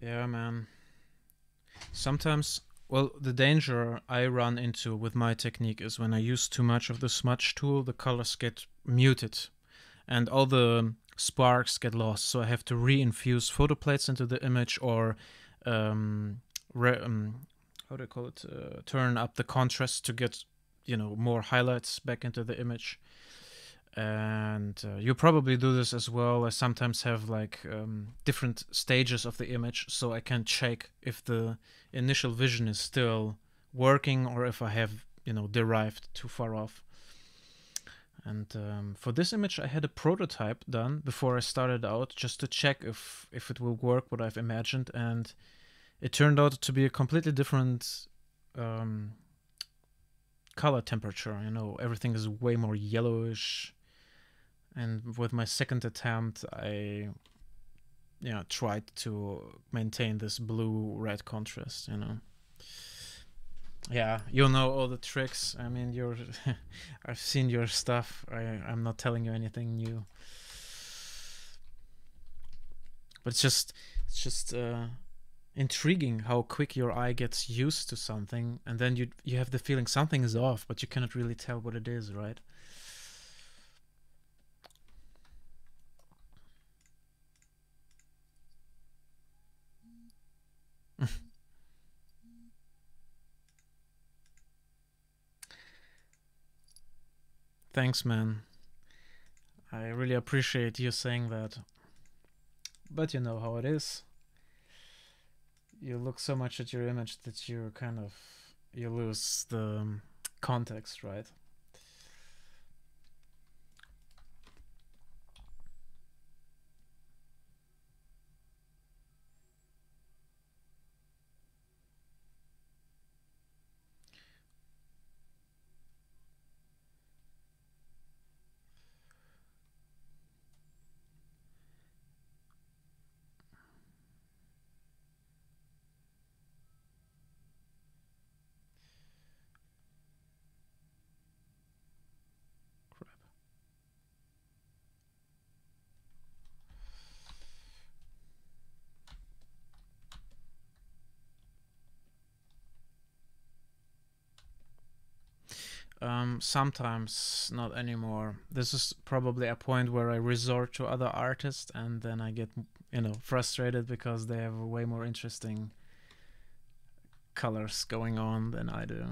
Yeah, man. Sometimes, well, the danger I run into with my technique is when I use too much of the smudge tool, the colors get muted and all the sparks get lost. So I have to re-infuse photo plates into the image or um, how do I call it? Turn up the contrast to get more highlights back into the image. And you probably do this as well. I sometimes have like different stages of the image, so I can check if the initial vision is still working or if I have derived too far off. And for this image, I had a prototype done before I started out, just to check if it will work what I've imagined, and it turned out to be a completely different color temperature. Everything is way more yellowish. And with my second attempt, I tried to maintain this blue-red contrast. Yeah, you know all the tricks. I mean, I've seen your stuff. I'm not telling you anything new. But it's just intriguing how quick your eye gets used to something, and then you have the feeling something is off, but you cannot really tell what it is, right? Thanks, man. I really appreciate you saying that. But you know how it is. You look so much at your image that you lose the context, right? Sometimes, not anymore. This is probably a point where I resort to other artists, and then I get, frustrated because they have way more interesting colors going on than I do.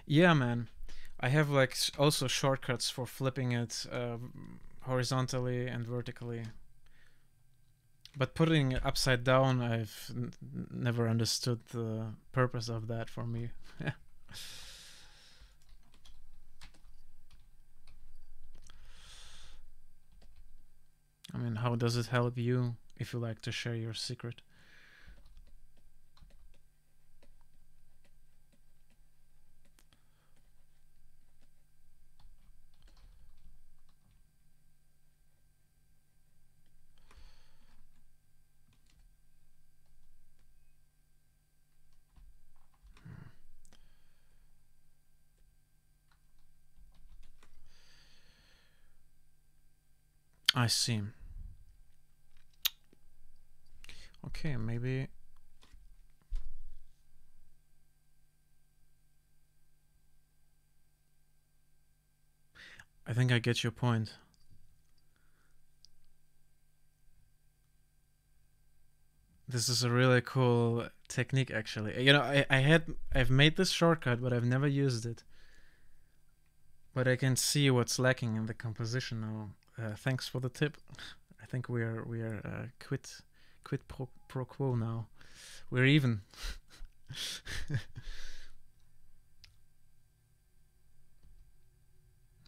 Yeah, man. I have like also shortcuts for flipping it horizontally and vertically. But putting it upside down, I've never understood the purpose of that for me. I mean, how does it help you if you like to share your secret? I see. Okay, maybe. I think I get your point. This is a really cool technique, actually. I've made this shortcut, but I've never used it. But I can see what's lacking in the composition now. Thanks for the tip. I think we are quit pro quo now. We're even.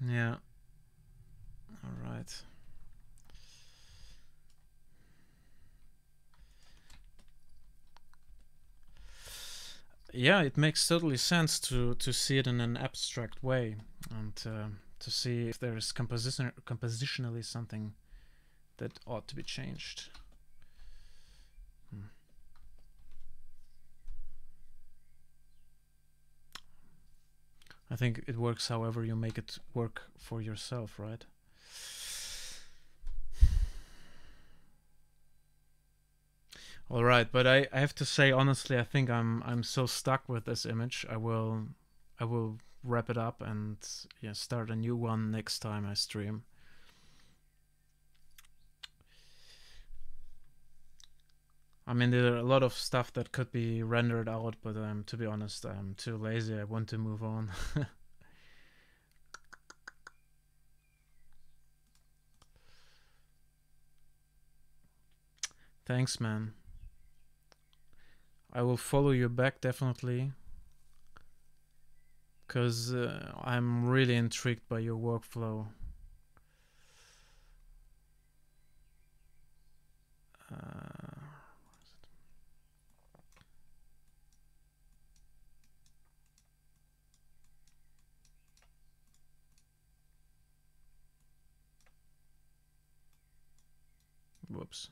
Yeah. All right. Yeah, it makes totally sense to see it in an abstract way, and to see if there is compositionally something that ought to be changed. I think it works however you make it work for yourself, right? All right, but I have to say honestly, I think I'm so stuck with this image. I will wrap it up and start a new one next time I stream. I mean, there are a lot of stuff that could be rendered out, but to be honest, I'm too lazy. I want to move on. Thanks, man. I will follow you back definitely, because I'm really intrigued by your workflow. Whoops.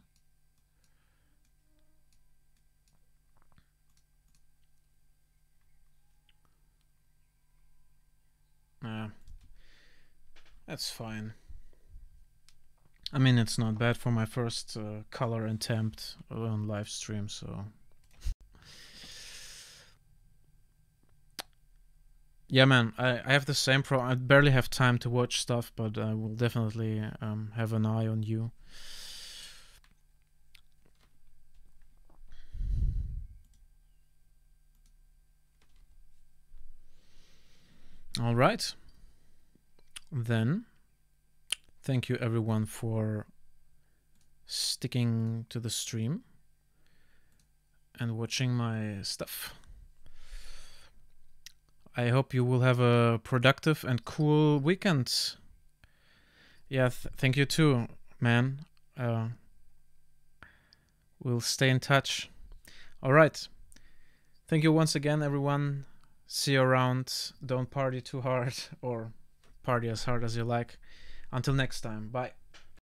That's fine. I mean, it's not bad for my first color attempt on live stream, so. Yeah, man, I have the same problem. I barely have time to watch stuff, but I will definitely have an eye on you. All right. Then, thank you everyone for sticking to the stream and watching my stuff. I hope you will have a productive and cool weekend. Yeah, thank you too, man. We'll stay in touch. All right. Thank you once again, everyone. See you around. Don't party too hard, or party as hard as you like. Until next time. Bye.